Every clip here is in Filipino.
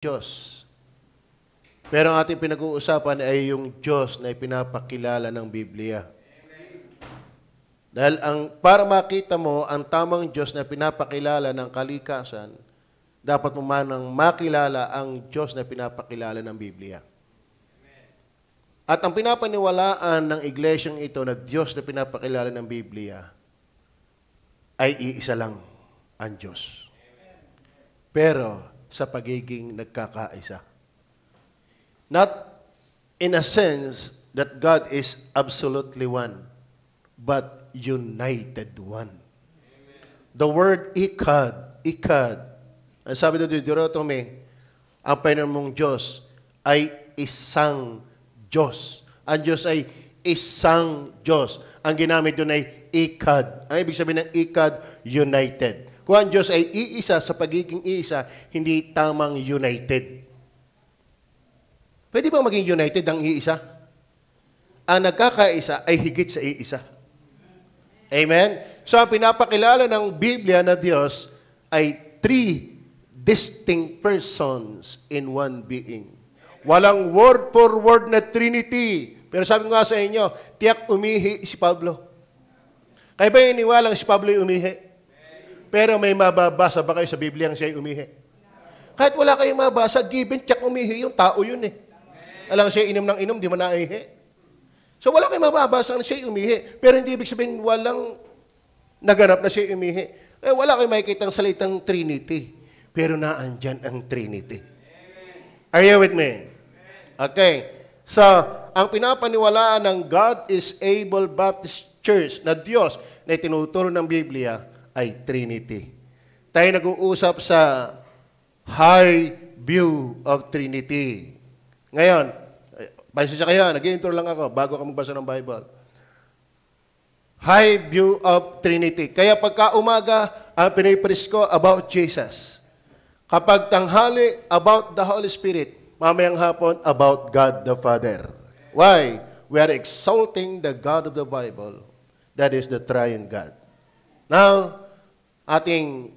Diyos. Pero ang ating pinag-uusapan ay yung Diyos na ipinapakilala ng Biblia. Dahil para makita mo ang tamang Diyos na pinapakilala ng kalikasan, dapat mo manang makilala ang Diyos na pinapakilala ng Biblia. At ang pinapaniwalaan ng iglesyang ito na Diyos na pinapakilala ng Biblia ay iisa lang ang Diyos. Pero sa pagiging nagkakaisa. Not in a sense that God is absolutely one, but united one. The word ikad, ang sabi doon sa Deuteronomy, ang Panginoon mong Diyos ay isang Diyos. Ang Diyos ay isang Diyos. Ang ginamit doon ay ikad. Ang ibig sabihin ng ikad, united. Kung ang Diyos ay iisa sa pagiging iisa, hindi tamang united. Pwede ba maging united ang iisa? Ang nagkakaisa ay higit sa iisa. Amen? So, ang pinapakilala ng Biblia na Diyos ay three distinct persons in one being. Walang word for word na Trinity. Pero sabi ko nga sa inyo, tiyak umihi si Pablo. Kaya ba iniwalang si Pablo yung umihi? Pero may mababasa ba kayo sa Biblia ang siya'y umihi? Kahit wala kayong mabasa, given, tiyak umihi yung tao yun eh. Alam siya inom ng inom, di man naihi. So wala kayong mababasa na siya'y umihi. Pero hindi ibig sabihin walang naganap na siya'y umihi. Eh, wala kayong makikita ang salitang Trinity. Pero naandyan ang Trinity. Are you with me? Okay. So, ang pinapaniwalaan ng God is Able Baptist Church na Diyos na itinuturo ng Biblia ay Trinity. Tayo nag-uusap sa high view of Trinity. Ngayon, pansya kayo, nag-intro lang ako bago ka magbasa ng Bible. High view of Trinity. Kaya pagka umaga, ang pinipreach ko about Jesus. Kapag tanghali, about the Holy Spirit. Mamayang hapon, about God the Father. Why? We are exalting the God of the Bible. That is the triune God. Now, ating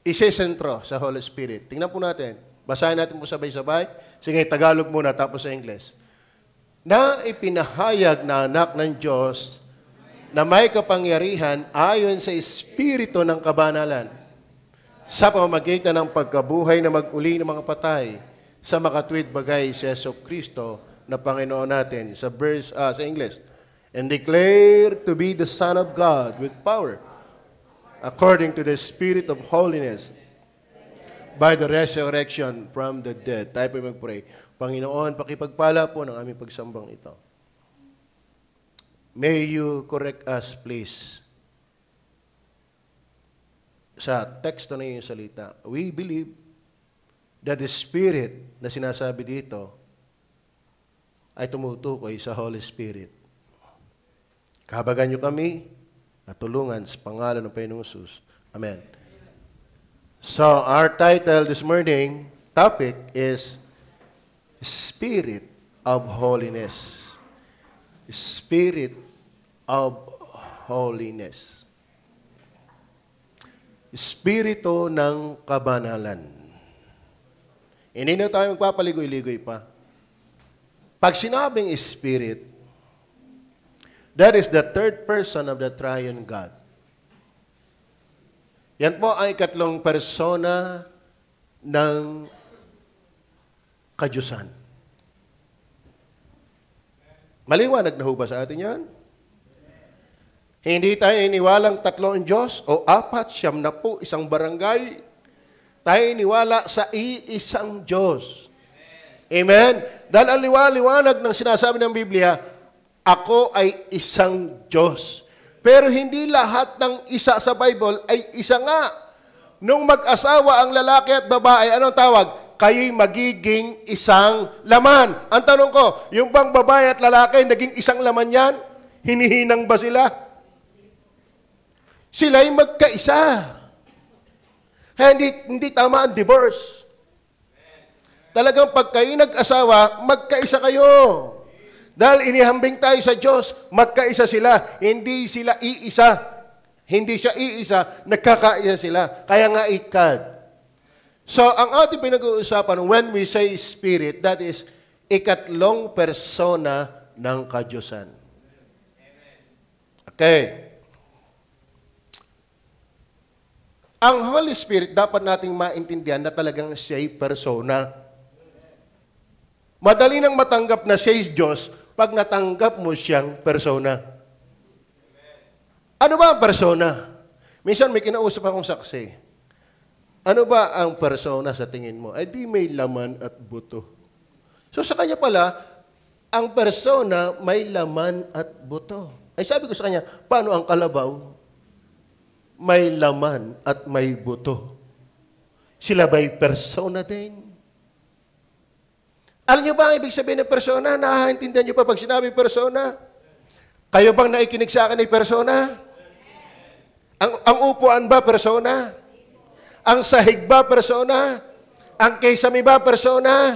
isesentro sa Holy Spirit. Tingnan po natin. Basahin natin po sabay-sabay. Sige, Tagalog muna, tapos sa English. Na ipinahayag na anak ng Diyos na may kapangyarihan ayon sa Espiritu ng kabanalan sa pamamagitan ng pagkabuhay na mag-uli ng mga patay sa makatwid bagay si Jesucristo na Panginoon natin. Sa English. And declare to be the Son of God with power, according to the Spirit of holiness, by the resurrection from the dead. Tayo po mag-pray. Panginoon, pakipagpala po ng aming pagsambang ito. May you correct us, please. Sa teksto na yung salita, we believe that the Spirit na sinasabi dito ay tumutukoy sa Holy Spirit. Kahabagan niyo kami at tulungan sa pangalan ng Panginoong Jesus. Amen. So, our title this morning, topic is Spirit of Holiness. Spirit of Holiness. Espiritu ng kabanalan. Hindi na tayo magpapaligoy-ligoy pa. Pag sinabing Spirit, that is the third person of the triune God. Yan po ay ikatlong persona ng kadyusan. Maliwanag na ho ba sa atin yan? Hindi tayo iniwalang tatlo ang Diyos o apat, siyam na po, isang barangay. Tayo iniwala sa iisang Diyos. Amen? Dahil ang liwanag ng sinasabi ng Biblia, ako ay isang Diyos. Pero hindi lahat ng isa sa Bible ay isa nga. Nung mag-asawa ang lalaki at babae, anong tawag? Kayo'y magiging isang laman. Ang tanong ko, yung bang babae at lalaki naging isang laman yan? Hinihinang ba sila? Sila'y magkaisa. Kaya hindi tama ang divorce. Talagang pag kayo nag-asawa, magkaisa kayo. Dahil inihambing tayo sa Diyos, magkaisa sila. Hindi sila iisa. Hindi siya iisa, nagkakaisa sila. Kaya nga ikad. So, ang ating pinag-uusapan, when we say Spirit, that is ikatlong persona ng kadyusan. Okay. Ang Holy Spirit, dapat nating maintindihan na talagang siya'y persona. Madali nang matanggap na siya'y Diyos pag natanggap mo siyang persona. Ano ba ang persona? Minsan may kinausap akong saksi. Ano ba ang persona sa tingin mo? Ay di may laman at buto. So sa kanya pala, ang persona may laman at buto. Ay sabi ko sa kanya, paano ang kalabaw? May laman at may buto. Sila ba'y persona din? Alam niyo ba ang ibig sabihin ng persona? Nakakaintindihan niyo pa pag sinabi persona? Kayo bang naikinig sa akin ay persona? Ang upuan ba persona? Ang sahig ba persona? Ang kesame ba persona?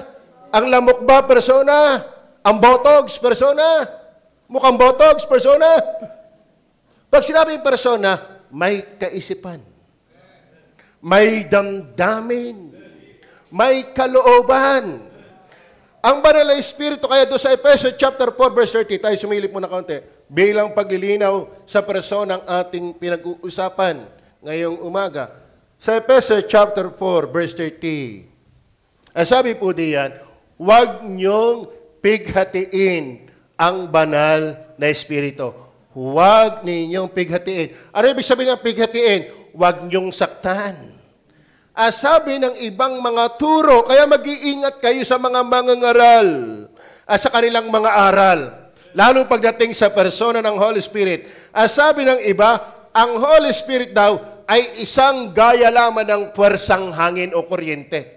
Ang lamok ba persona? Ang botox persona? Mukhang botox persona? Pag sinabi persona, may kaisipan, may damdamin, may kalooban. Ang banal na Espiritu, kaya doon sa Efeso chapter 4 verse 30, tayo sumilip muna kaunti, bilang paglilinaw sa personang ating pinag-uusapan ngayong umaga. Sa Efeso chapter 4 verse 30, ang sabi po diyan, huwag niyong pighatiin ang banal na Espiritu. Huwag ninyong pighatiin. Ano ibig sabihin ng pighatiin? Huwag niyong saktan. Sabi ng ibang mga turo, kaya mag-iingat kayo sa mga mangangaral sa kanilang mga aral. Lalo pagdating sa persona ng Holy Spirit. Sabi ng iba, ang Holy Spirit daw ay isang gaya lamang ng puwersang hangin o kuryente.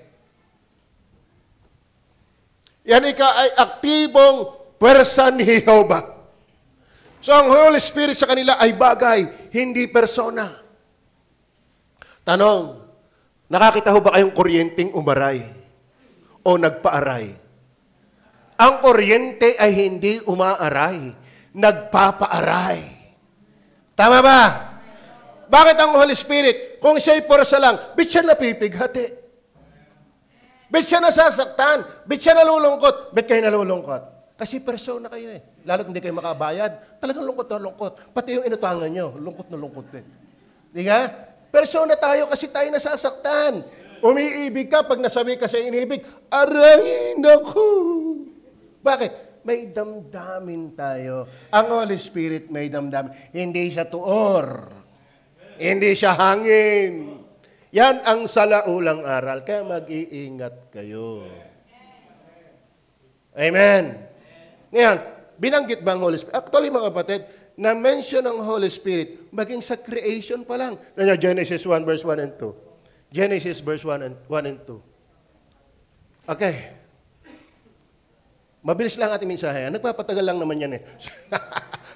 Yan ay aktibong puwersa ni Jehovah. So ang Holy Spirit sa kanila ay bagay, hindi persona. Tanong, nakakita ho ba kayong kuryenteng umaray o nagpaaray? Ang kuryente ay hindi umaaray, nagpapaaray. Tama ba? Bakit ang Holy Spirit, kung siya'y porsa lang, ba't siya napipighati? Ba't siya nasasaktan? Ba't siya nalulungkot? Ba't kayo nalulungkot? Kasi persona kayo eh. Lalo't hindi kayo makabayad, talagang lungkot na lungkot. Pati yung inutangan nyo, lungkot na lungkot din. Di nga? Persona tayo kasi tayo nasasaktan. Umiibig ka pag nasabi ka sa inibig, aray, naku. Bakit? May damdamin tayo. Ang Holy Spirit may damdamin. Hindi siya tuor. Hindi siya hangin. Yan ang salaulang aral. Kaya mag-iingat kayo. Amen. Ngayon, binanggit ba ang Holy Spirit? Actually, mga kapatid, na-mention ang Holy Spirit maging sa creation pa lang. Genesis 1 verse 1 and 2. Genesis verse 1 and 2. Okay. Mabilis lang ating mensahe. Nagpapatagal lang naman yan eh.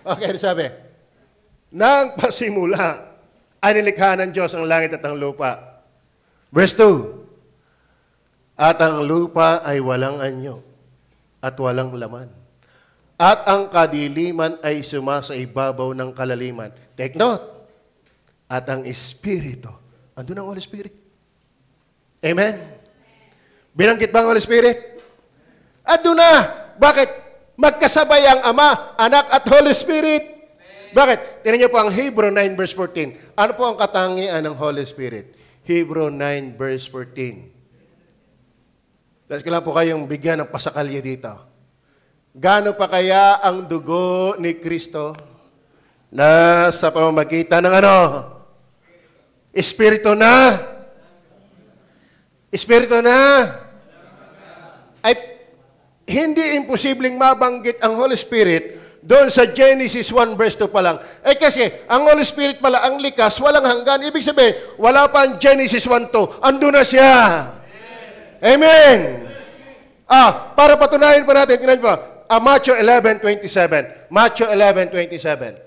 Okay, sabi. Nang pasimula, ay nilikha ng Diyos ang langit at ang lupa. Verse 2. At ang lupa ay walang anyo at walang laman. At ang kadiliman ay sumasa ibabaw ng kalaliman. Take note. At ang Espiritu. Andun ang Holy Spirit. Amen? Binanggit ba ang Holy Spirit? Andun na. Bakit? Magkasabay ang Ama, Anak at Holy Spirit. Bakit? Tingnan niyo po ang Hebrew 9 verse 14. Ano po ang katangian ng Holy Spirit? Hebrew 9 verse 14. Tapos kailangan po kayong bigyan ng pasakalya dito. Gaano pa kaya ang dugo ni Kristo na sa pamamagitan ng ano? Espiritu na? Espiritu na? Ay, hindi imposibleng mabanggit ang Holy Spirit doon sa Genesis 1 verse 2 pa lang. Kasi ang Holy Spirit pala, ang likas, walang hanggan. Ibig sabihin, wala pa ang Genesis 1:2. Andun na siya. Amen. Para patunayan pa natin, tingnan po. Matthew 11:27. Matthew 11:27.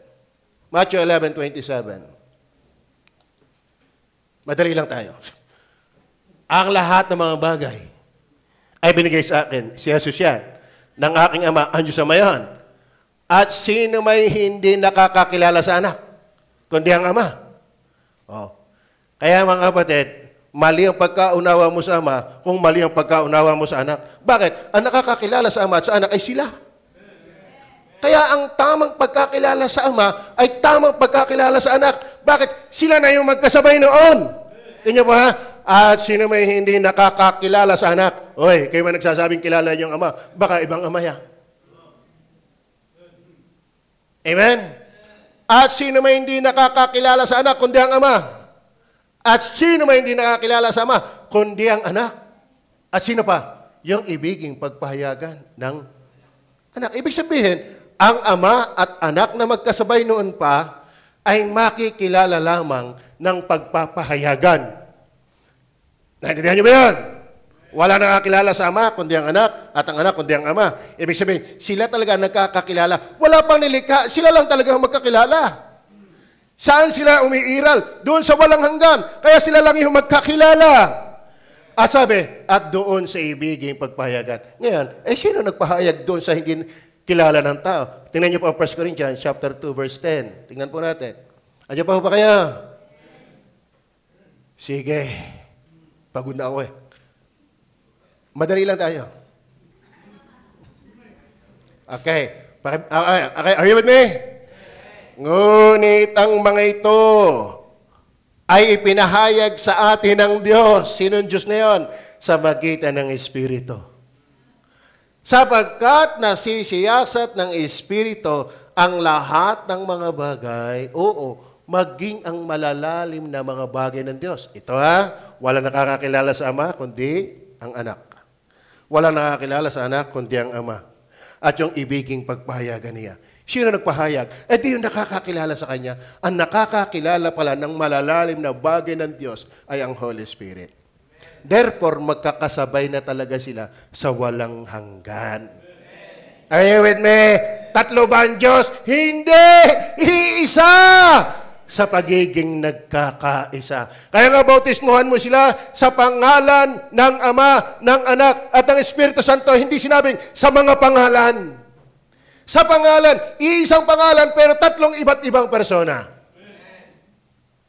Matthew 11:27. Madali lang tayo. Ang lahat ng mga bagay ay binigay sa akin, si Jesus yan, ng aking Ama, ang Diyos Amayan. At sino may hindi nakakakilala sa anak, kundi ang Ama. Kaya mga kapatid, Mali ang pagkaunawa mo sa Ama kung mali ang pagkaunawa mo sa anak. Bakit? Ang nakakakilala sa Ama at sa anak ay sila. Kaya ang tamang pagkakilala sa Ama ay tamang pagkakilala sa anak. Bakit? Sila na yung magkasabay noon. Tingnan po ha? At sino may hindi nakakakilala sa anak? Oy, kayo man nagsasabing kilala niyo ang Ama, baka ibang ama yan. Amen? At sino may hindi nakakakilala sa anak, kundi ang Ama? At sino may hindi nakakilala sa Ama, kundi ang anak? At sino pa? Yung ibiging pagpahayagan ng anak. Ibig sabihin, ang ama at anak na magkasabay noon pa ay makikilala lamang ng pagpapahayagan. Naintindihan niyo ba yan? Wala nakakilala sa ama, kundi ang anak, at ang anak, kundi ang ama. Ibig sabihin, sila talaga nagkakakilala. Wala pang nilikha, sila lang talaga magkakilala. Saan sila umiiral? Doon sa walang hanggan. Kaya sila lang yung magkakilala. At sabi, at doon sa ibiging pagpahayagan. Ngayon, sino nagpahayag doon sa hindi kilala ng tao? Tingnan niyo po ang 1 Corinthians chapter 2, verse 10. Tingnan po natin. Andiyan pa ba kaya? Sige. Pagod na ako eh. Madali lang tayo. Okay. Okay. Are you with me? Ngunit ang mga ito ay ipinahayag sa atin ng Diyos. Sinong Diyos na yon? Sa magitan ng Espiritu. Sapagkat nasisiyasat ng Espiritu ang lahat ng mga bagay, maging ang malalalim na mga bagay ng Diyos. Ito wala nakakakilala sa Ama, kundi ang anak. Wala nakakilala sa anak, kundi ang Ama. At yung ibiging pagpahayagan niya. Sino nagpahayag? Di yung nakakakilala sa Kanya. Ang nakakakilala pala ng malalalim na bagay ng Diyos ay ang Holy Spirit. Therefore, magkakasabay na talaga sila sa walang hanggan. Are you with me? Tatlo ba ang Diyos? Hindi! Iisa! Sa pagiging nagkakaisa. Kaya nga bautismuhan mo sila sa pangalan ng Ama, ng Anak, at ng Espiritu Santo. Hindi sinabing sa mga pangalan. Sa pangalan, iisang pangalan pero tatlong iba't ibang persona.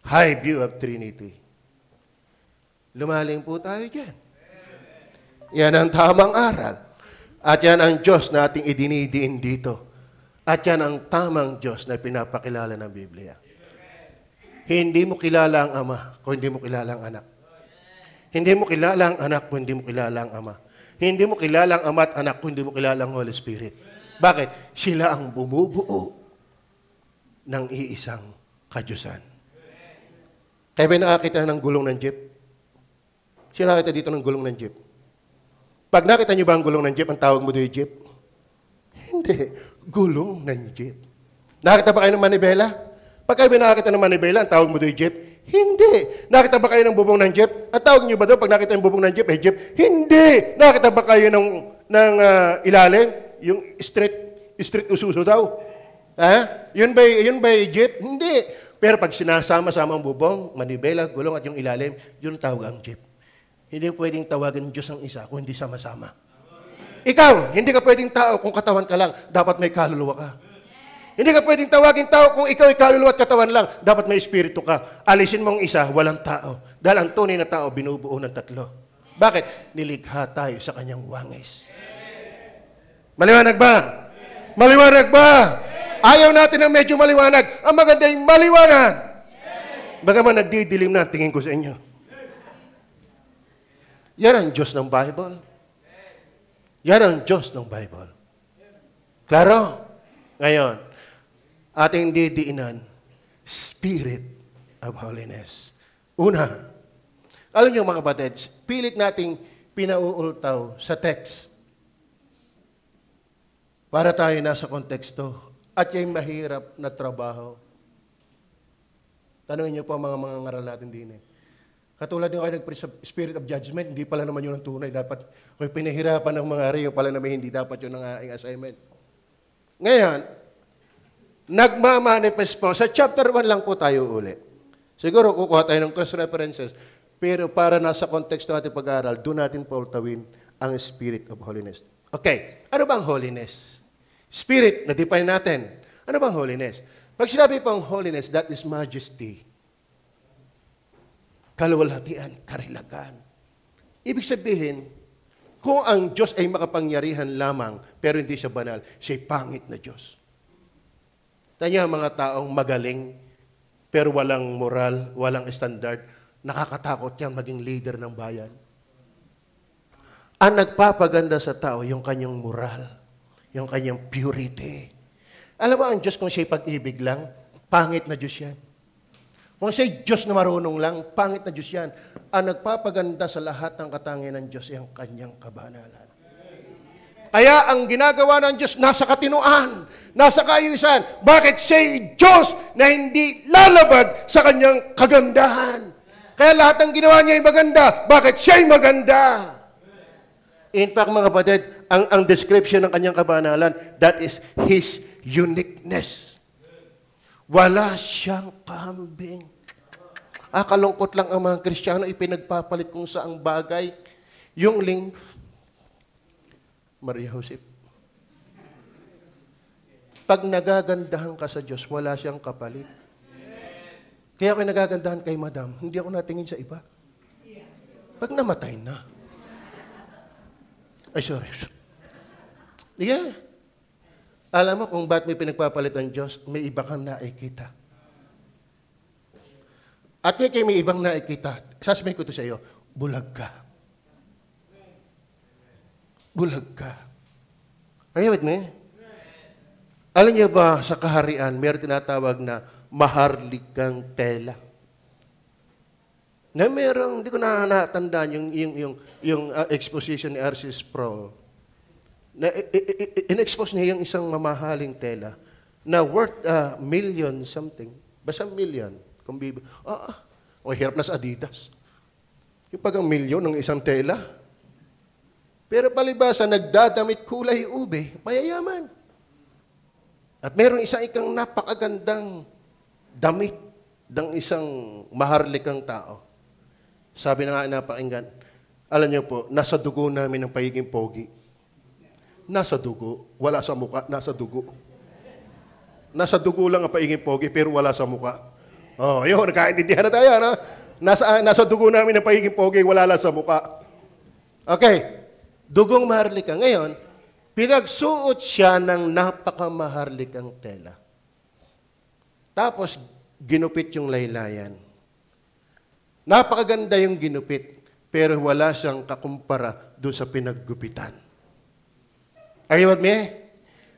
High view of Trinity. Lumaling po tayo dyan. Yan ang tamang aral. At yan ang Diyos na ating idinidiin dito. At yan ang tamang Diyos na pinapakilala ng Biblia. Hindi mo kilala ang Ama kung hindi mo kilala ang anak. Hindi mo kilala ang anak kung hindi mo kilala ang Ama. Hindi mo kilala ang Ama at anak kung hindi mo kilala ang Holy Spirit. Bakit? Sila ang bumubuo ng iisang kadyusan. Kaya ba nakakita ng gulong ng jeep? Sino nakakita dito ng gulong ng jeep? Pag nakita niyo ba ang gulong ng jeep, ang tawag mo doon yung jeep? Hindi. Gulong ng jeep. Nakakita ba kayo ng manibela? Pag kayo nakakita ng manibela, ang tawag mo doon yung jeep? Hindi. Nakita ba kayo ng bubong ng jeep? Ang tawag niyo ba doon pag nakita yung bubong ng jeep, jeep? Hindi. Nakita ba kayo ng ilalim? Yung street ususo daw. Yun ba jeep? Hindi. Pero pag sinasama-sama ang bubong, manibela, gulong at yung ilalim, yun tawag ang jeep. Hindi pwedeng tawagan Diyos ang isa kung hindi sama-sama. Ikaw, hindi ka pwedeng tao kung katawan ka lang, dapat may kaluluwa ka. Hindi ka pwedeng tawagin tao kung ikaw ay kaluluwa at katawan lang, dapat may espiritu ka. Alisin mong isa, walang tao. Dahil ang tunay na tao, binubuo ng tatlo. Bakit? Nilikha tayo sa kanyang wangis. Maliwanag ba? Maliwanag ba? Ayaw natin ng medyo maliwanag. Ang maganda yung maliwanag. Bagaman nagdidilim na, tingin ko sa inyo. Yan ang Diyos ng Bible. Yan ang Diyos ng Bible. Klaro? Ngayon, ating didiinan, Spirit of Holiness. Una, alam niyo mga kapatid, pilit nating pinauultaw sa text para tayo nasa konteksto at yung mahirap na trabaho. Tanungin niyo po mga ngaral natin din Katulad din kayo spirit of judgment, hindi pala naman yun ang tunay. Dapat kung pinahirapan ng mga ariyo pala naman hindi dapat yun ang aking assignment. Ngayon, nagmamanifest po. Sa chapter 1 lang po tayo uli. Siguro kukuha tayo ng cross references. Pero para nasa konteksto ating pag-aaral, doon natin paultawin ang Spirit of Holiness. Okay, ano bang holiness? Spirit, na-define natin. Ano bang holiness? Pag sinabi pang holiness, that is majesty. kaluwalhatian, karilagan. Ibig sabihin, kung ang Diyos ay makapangyarihan lamang, pero hindi siya banal, siya'y pangit na Diyos. Tanya mga taong magaling, pero walang moral, walang standard, nakakatakot yan maging leader ng bayan. Ang nagpapaganda sa tao, yung kanyang moral, yung kanyang purity. Alam mo, ang Diyos kung siya'y pag-ibig lang, pangit na Diyos yan. Kung siya'y Diyos na marunong lang, pangit na Diyos yan. Ang nagpapaganda sa lahat ng katangian ng Diyos ay ang kanyang kabanalan. Kaya ang ginagawa ng Diyos nasa katinuan, nasa kaayusan. Bakit siya'y Diyos na hindi lalabag sa kanyang kagandahan? Kaya lahat ng ginawa niya ay maganda. Bakit siya'y maganda? In fact, mga kapatid, ang description ng kanyang kabanalan, that is His uniqueness. Wala siyang kambing. Kalungkot lang ang mga Kristiyano, ipinagpapalit kung saang bagay. Yung link, Maria Josep. Pag nagagandahan ka sa Diyos, wala siyang kapalit. Kaya ako nagagandahan kay Madam, hindi ako natingin sa iba. Pag namatay na. Ay, sorry. Yeah. Alam mo kung ba't may pinagpapalit ng Diyos, may iba kang nakikita. At kaya may ibang nakikita, sasabihin ko ito sa iyo, bulag ka. Bulag ka. Are you with me? Alam niyo ba, sa kaharian, mayroon tinatawag na maharlikang tela. Na mayroong, hindi ko na natandaan yung exposition ni R.C. Sproul. Na in-expose niya yung isang mamahaling tela na worth million something. Basta million. Kung hirap na sa Adidas. Yung pag ang milyon ng isang tela. Pero palibasa, nagdadamit kulay ube, mayayaman. At meron ikang napakagandang damit ng isang maharlikang tao. Sabi na nga napakinggan, alam niyo po, nasa dugo namin ang pagiging pogi. Nasa dugo, wala sa muka, nasa dugo. Nasa dugo lang ang pagiging pogi, pero wala sa muka. Oh, yun, nakaintindihan na tayo, no? Nasa dugo namin ang pagiging pogi, wala lang sa muka. Okay, dugong maharlika. Ngayon, pinagsuot siya ng napakamaharlikang tela. Tapos, ginupit yung laylayan. Napakaganda yung ginupit, pero wala siyang kakumpara doon sa pinaggupitan. Are you with me?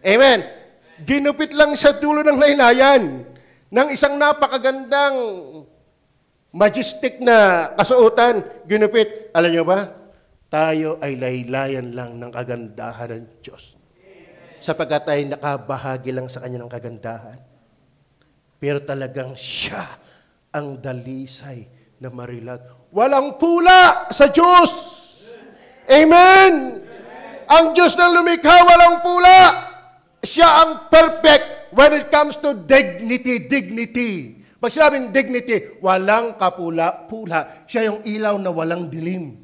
Amen. Ginupit lang sa dulo ng laylayan ng isang napakagandang majestic na kasuotan, ginupit. Alam niyo ba? Tayo ay laylayan lang ng kagandahan ng Diyos. Sapagkat tayo nakabahagi lang sa Kanya ng kagandahan. Pero talagang siya ang dalisay na marilag. Walang pula sa Diyos! Amen! Ang Diyos na lumikha, walang pula! Siya ang perfect when it comes to dignity. Pag sinabing dignity, walang kapula-pula. Siya yung ilaw na walang dilim.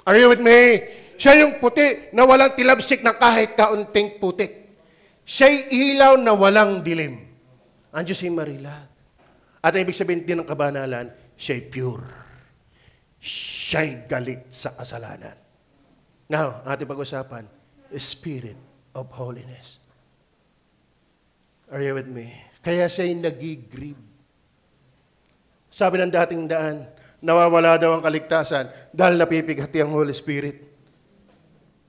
Are you with me? Siya yung puti na walang tilabsik na kahit kaunting putik. Siya'y ilaw na walang dilim. Ang Diyos ay marilag. At ang ibig sabihin din ng kabanalan, siya'y pure. Siya'y galit sa kasalanan. Now, ating pag-usapan, Spirit of Holiness. Are you with me? Kaya siya'y nagigrieve. Sabi ng dating daan, nawawala daw ang kaligtasan dahil napipighati ang Holy Spirit.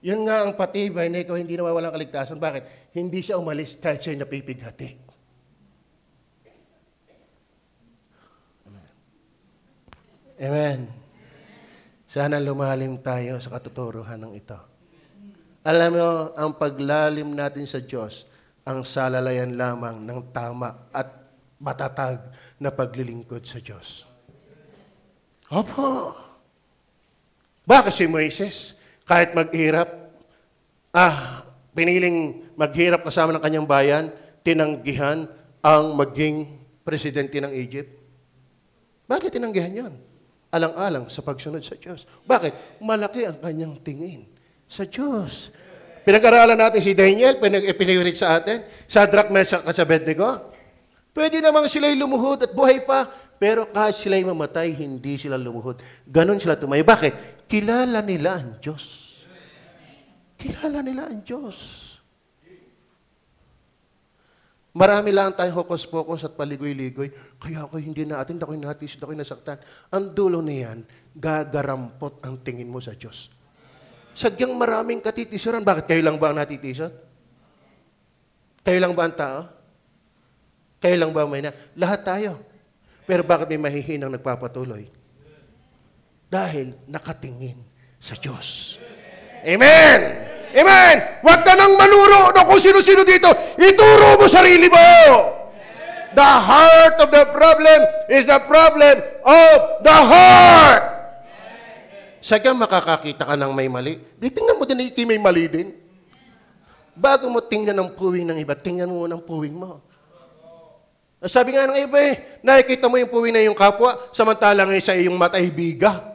Yun nga ang patibay na ikaw hindi nawawala ang kaligtasan. Bakit? Hindi siya umalis kahit siya'y napipighati. Amen. Amen. Sana lumalim tayo sa katuturuhan ng ito. Alam mo, ang paglalim natin sa Diyos, ang salalayan lamang ng tama at matatag na paglilingkod sa Diyos. Opo. Bakit si Moises, kahit maghirap, piniling maghirap kasama ng kanyang bayan, tinanggihan ang maging presidente ng Egypt? Bakit tinanggihan yon? Alang-alang sa pagsunod sa Diyos. Bakit? Malaki ang kanyang tingin sa Diyos. Pinag-aralan natin si Daniel, pinag-ipinirit sa atin, Shadrach, Meshach at Abednego. Pwede namang sila'y lumuhod at buhay pa, Pero kahit sila'y mamatay, hindi sila lumuhod. Ganon sila tumayo. Bakit? Kilala nila ang Diyos. Kilala nila ang Diyos. Marami lang tayong hokus-pokus at paligoy-ligoy. Kaya ako hindi na-attend, ako'y natisod, ako'y nasaktan. Ang dulo niyan, gagarampot ang tingin mo sa Diyos. Sadyang maraming katitisuran. Bakit? Kayo lang ba ang natitisod? Kayo lang ba ang tao? Kayo lang ba may na? Lahat tayo. Pero bakit may mahihinang nagpapatuloy? Dahil nakatingin sa Diyos. Amen! Amen! Huwag ka nang manuro na kung sino-sino dito. Ituro mo sarili mo! The heart of the problem is the problem of the heart! Sadyang makakakita ka ng may mali. Di tingnan mo din na may mali din. Bago mo tingnan ang puwing ng iba, tingnan mo ng puwing mo. Sabi nga ng iba nakikita mo yung puwing na yung kapwa, samantalang sa iyong mata ay biga.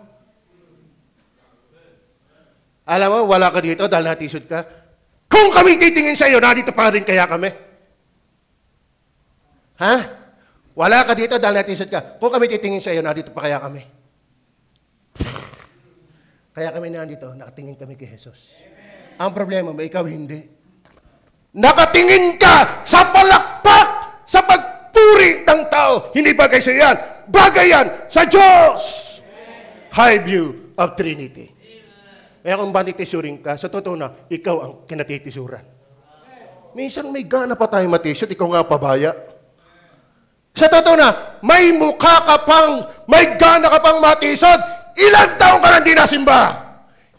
Alam mo, wala ka dito dahil natisod ka. Kung kami titingin sa iyo, nandito pa rin kaya kami. Ha? Wala ka dito dahil natisod ka. Kung kami titingin sa iyo, nandito pa kaya kami. Kaya kami nandito, nakatingin kami kay Jesus. Ang problema mo, ikaw hindi. Nakatingin ka sa palakpak, sa pagpuri ng tao. Hindi bagay sa yan. Bagay yan sa Diyos. High view of Trinity. Kaya kung banitisurin ka, sa totoo na, ikaw ang kinatitisuran. Minsan may gana pa tayo matisod, ikaw nga pabaya. Sa totoo na, may mukha ka pang, may gana ka pang matisod, ilang taong ka nang di nasimba?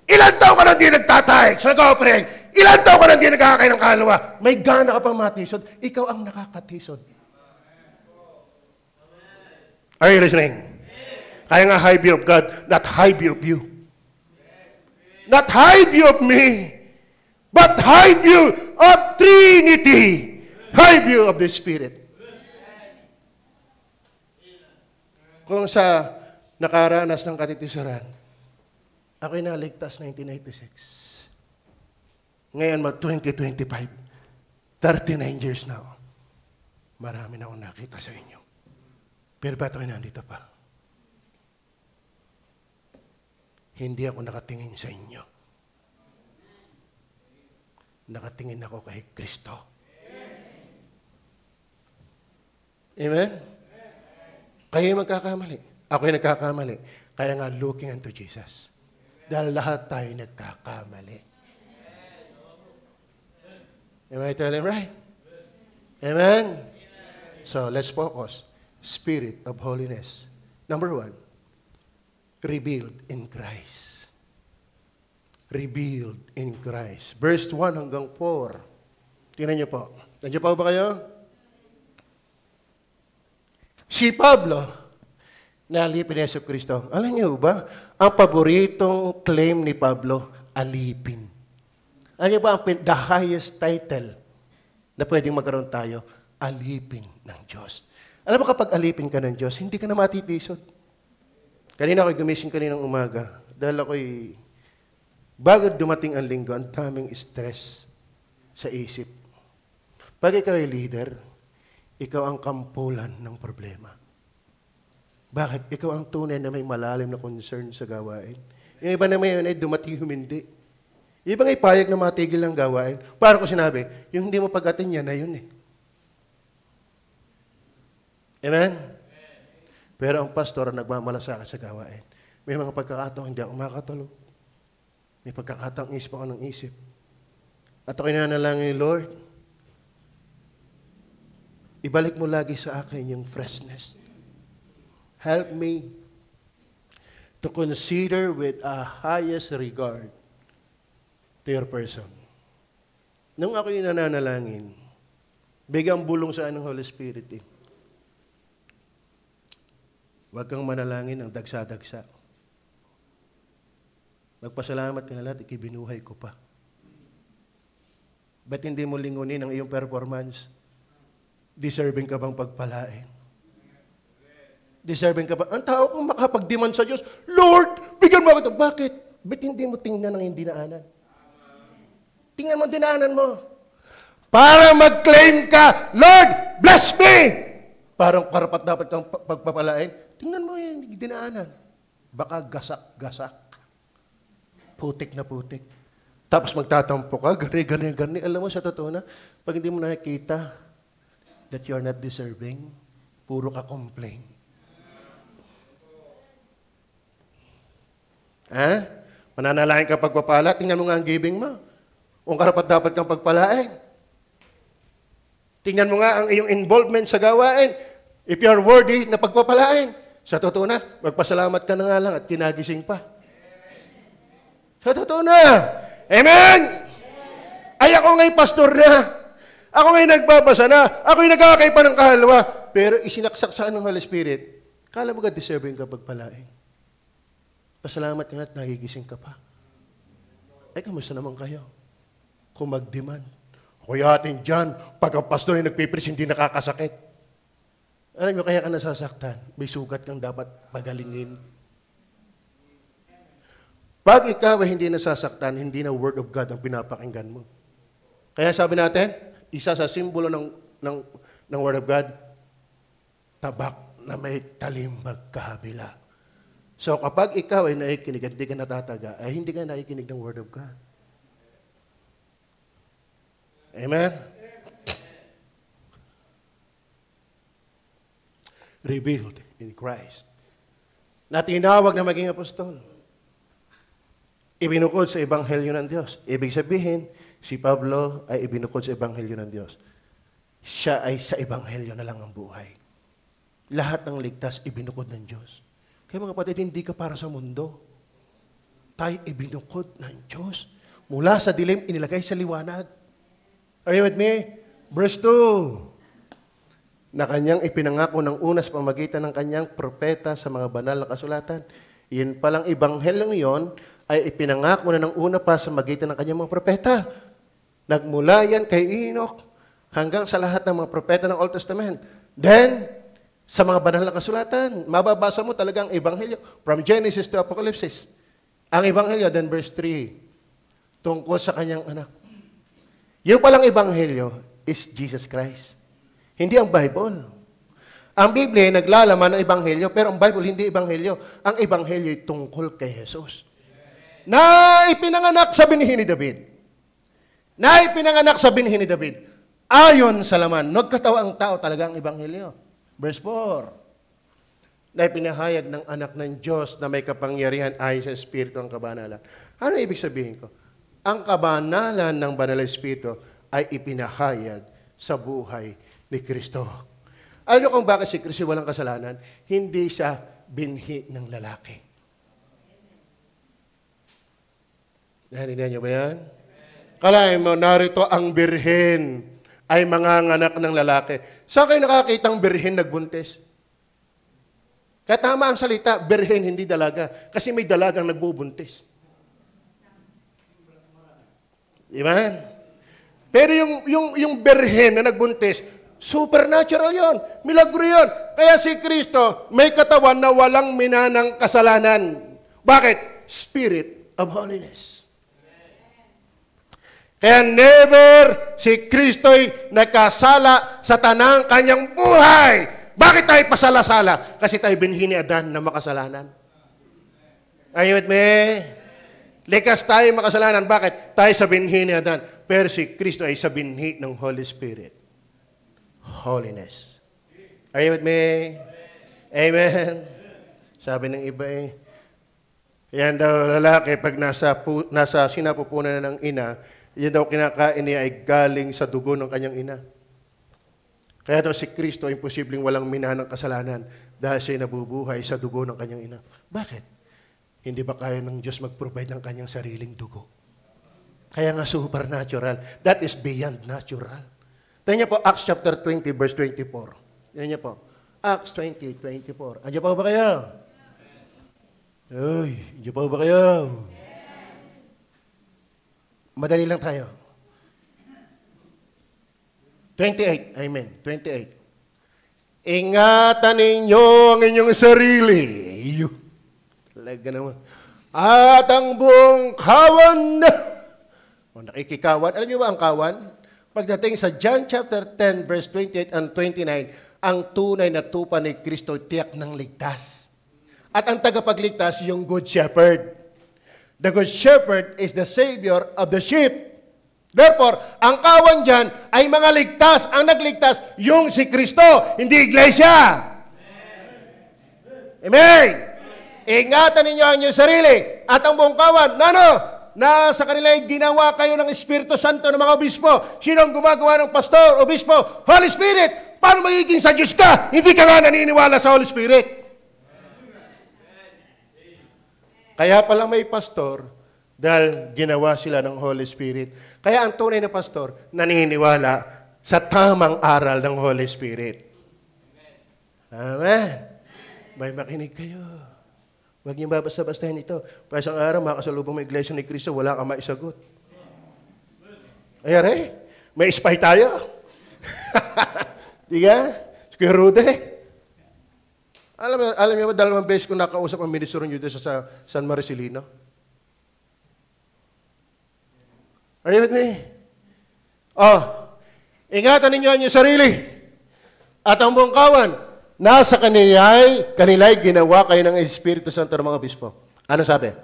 Ilang taong ka nang di nagtatay sa nag-operate? Ilang taong ka nang di nagkakain ng kalwa? May gana ka pang matisod, ikaw ang nakakatisod. Are you listening? Kaya nga high view of God, not high view of you. Not high view of me, but high view of Trinity. High view of the Spirit. Kung sa nakaranas ng katitisuran, ako'y naligtas 1996. Ngayon mag-2025, 39 years na ako. Marami na akong nakita sa inyo. Pero ba't ako'y nandito pa? Hindi ako nakatingin sa inyo. Nakatingin ako kay Kristo. Amen? Kayo magkakamali. Ako'y nagkakamali. Kaya nga looking unto Jesus. Dahil lahat tayo nagkakamali. Am I telling right? Amen? So, let's focus. Spirit of holiness. Number 1. Revealed in Christ. Revealed in Christ. Verse 1 hanggang 4. Tingnan niyo po. Nandiyo pa ba kayo? Si Pablo, na alipin ni Yesu Cristo. Alam niyo ba, ang paboritong claim ni Pablo, alipin. Alam niyo ba, the highest title na pwedeng magkaroon tayo, alipin ng Diyos. Alam mo kapag alipin ka ng Diyos, hindi ka na matitisod. Kanina ako'y gumising kaninang umaga. Dahil ako'y, bago dumating ang linggo, ang daming stress sa isip. Pag ikaw ay leader, ikaw ang kampulan ng problema. Bakit? Ikaw ang tunay na may malalim na concern sa gawain. Yung iba naman yun ay dumating humindi. Yung ibang ipayag na matigil ng gawain. Para ko sinabi, yung hindi mo pag-atin yan na yun eh. Amen? Pero ang pastor ang nagmamalasakit sa gawain. May mga pagkakataong hindi ako makakatulog. May pagkakataong isip ako ng isip. At ako'y nanalangin, Lord, ibalik mo lagi sa akin yung freshness. Help me to consider with a highest regard to your person. Nung ako'y nananalangin, bigang bulong sa anong Holy Spirit eh. Huwag kang manalangin ng dagsa-dagsa. Magpasalamat ka na lahat, ikibinuhay ko pa. Ba't hindi mo lingunin ang iyong performance? Deserving ka bang pagpalain? Deserving ka ba? Ang tao kung makapag-demand sa Diyos, Lord, bigyan mo ako ito. Bakit? Ba't hindi mo tingnan ang hindi dinaanan? Tingnan mo ang dinaanan mo. Para mag-claim ka, Lord, bless me! parang karapat dapat kang pagpapalain. Tingnan mo yung dinaanan. Baka gasak-gasak. Putik na putik. Tapos magtatampo ka, gani. Alam mo, sa totoo na, pag hindi mo nakikita that you are not deserving, puro ka complain. Mananalain ka pagpapala, tingnan mo nga ang giving mo. Kung karapat dapat kang pagpalain. Tingnan mo nga ang iyong involvement sa gawain. If you are worthy na pagpapalain, sa totoo na, magpasalamat ka na nga lang at kinagising pa. Sa totoo na. Amen! Ay, ako nga'y pastor na. Ako nga'y nagbabasa na. Ako'y nagkakay pa ng kahalwa. Pero isinaksak sa ng Holy Spirit, kala mo ka deserving ka pagpalain. Pasalamat ka na at nagigising ka pa. Ay, kamusta naman kayo? Kung mag-demand. Kuya atin dyan, pag ang pastor ay nagpipris, hindi nakakasakit. Alam nyo, kaya ka nasasaktan. May sugat kang dapat pagalingin. Pag ikaw ay hindi nasasaktan, hindi na Word of God ang pinapakinggan mo. Kaya sabi natin, isa sa simbolo ng Word of God, tabak na may talimbag kahabila. So kapag ikaw ay nakikinig at hindi ka natataga, ay hindi ka nakikinig ng Word of God. Amen? Revealed in Christ. Na tinawag na maging apostol. Ibinukod sa Ebanghelyo ng Diyos. Ibig sabihin, si Pablo ay ibinukod sa Ebanghelyo ng Diyos. Siya ay sa Ebanghelyo na lang ang buhay. Lahat ng ligtas ibinukod ng Diyos. Kaya mga kapatid, hindi ka para sa mundo. Tayo ibinukod ng Diyos. Mula sa dilim, inilagay sa liwanag. Are you with me? Verse 2. Na kanyang ipinangako ng una sa pamagitan ng kanyang propeta sa mga banal na kasulatan. Iyan palang Ebanghelyong yon ay ipinangako na ng una pa sa magitan ng kanyang mga propeta. Nagmula yan kay Enoch hanggang sa lahat ng mga propeta ng Old Testament. Then, sa mga banal na kasulatan, mababasa mo talagang Ebanghelyo from Genesis to Apocalypse. Ang Ebanghelyo, then verse 3, tungkol sa kanyang anak. Yung palang Ebanghelyo is Jesus Christ. Hindi ang Bible. Ang Biblia ay naglalaman ng Ebanghelyo, pero ang Bible hindi Ebanghelyo. Ang Ebanghelyo ay tungkol kay Jesus. Na ipinanganak sa binhi ni David. Na ipinanganak sa binhi ni David. Ayon sa laman, nagkatawa ang tao talaga ang Ebanghelyo. Verse 4. Na ipinahayag ng anak ng Diyos na may kapangyarihan ayon sa Espiritu ng kabanalan. Ano ibig sabihin ko? Ang kabanalan ng banal na Espiritu ay ipinahayag sa buhay ni Kristo. Alam niyo kung bakit si Kristo walang kasalanan? Hindi siya binhi ng lalaki. Nahindihan niyo ba yan? Kalahin mo, narito ang birhen ay manganganak ng lalaki. Saan kayo nakakitang birhen nagbuntis? Kaya tama ang salita, birhen, hindi dalaga. Kasi may dalagang nagbubuntis. Amen? Pero yung birhen na nagbuntis, supernatural yon, milagro yon. Kaya si Kristo may katawan na walang minanang kasalanan. Bakit? Spirit of holiness. Kaya never si Kristo'y nagkasala sa tanang kanyang buhay. Bakit tayo pasala-sala? Kasi tayo binhi ni Adan na makasalanan. Are you with me? Likas tayo makasalanan. Bakit? Tayo sa binhi ni Adan. Pero si Kristo ay sa binhi ng Holy Spirit. Holiness. Are you with me? Amen. Sabi ng iba yan daw lalaki pag nasa sinapupunan ng ina, yan daw kinakain niya ay galing sa dugo ng kanyang ina. Kaya daw si Kristo ay imposibleng walang minanang kasalanan dahil siya nabubuhay sa dugo ng kanyang ina. Bakit? Hindi ba kaya ng Diyos mag-provide ng kanyang sariling dugo? Kaya nga supernatural. That is beyond natural. Tingnan niyo po, Acts chapter 20, verse 24. Tingnan niyo po. Acts 20, 24. Andiyan pa ba kayo? Uy, andiyan pa ba kayo? Madali lang tayo. 28. Amen. 28. Ingatan ninyo ang inyong sarili. Talaga naman. At ang buong kawan na. O, nakikikawan. Alam niyo ba ang kawan? Pagdating sa John chapter 10, verse 28 and 29, ang tunay na tupa ni Kristo tiyak ng ligtas. At ang tagapagligtas, yung Good Shepherd. The Good Shepherd is the Savior of the sheep. Therefore, ang kawan dyan ay mga ligtas. Ang nagligtas, yung si Kristo, hindi iglesia. Amen. Ingatan ninyo ang inyong sarili at ang buong kawan. Na sa kanila ay ginawa kayo ng Espiritu Santo ng mga obispo. Sino ang gumagawa ng pastor, obispo? Holy Spirit! Paano magiging sa Diyos ka? Hindi ka nga naniniwala sa Holy Spirit. Kaya pala may pastor dahil ginawa sila ng Holy Spirit. Kaya ang tunay na pastor naniniwala sa tamang aral ng Holy Spirit. Amen. May makinig kayo. Huwag niyo babasta-bastahin ito. Pa isang araw, makasalubong mo iglesia ni Cristo, wala kang maisagot. Ayari, may spy tayo. Diga? Kuya Rude. Alam niyo ba, 2 beses ko nakausap ang ministro niyo sa San Marcelino? Are you with me? Ingatan ninyo ang inyong sarili. At ang buong kawan, nasa kanila'y ginawa kayo ng Espiritu Santo ng mga obispo. Ano sabi?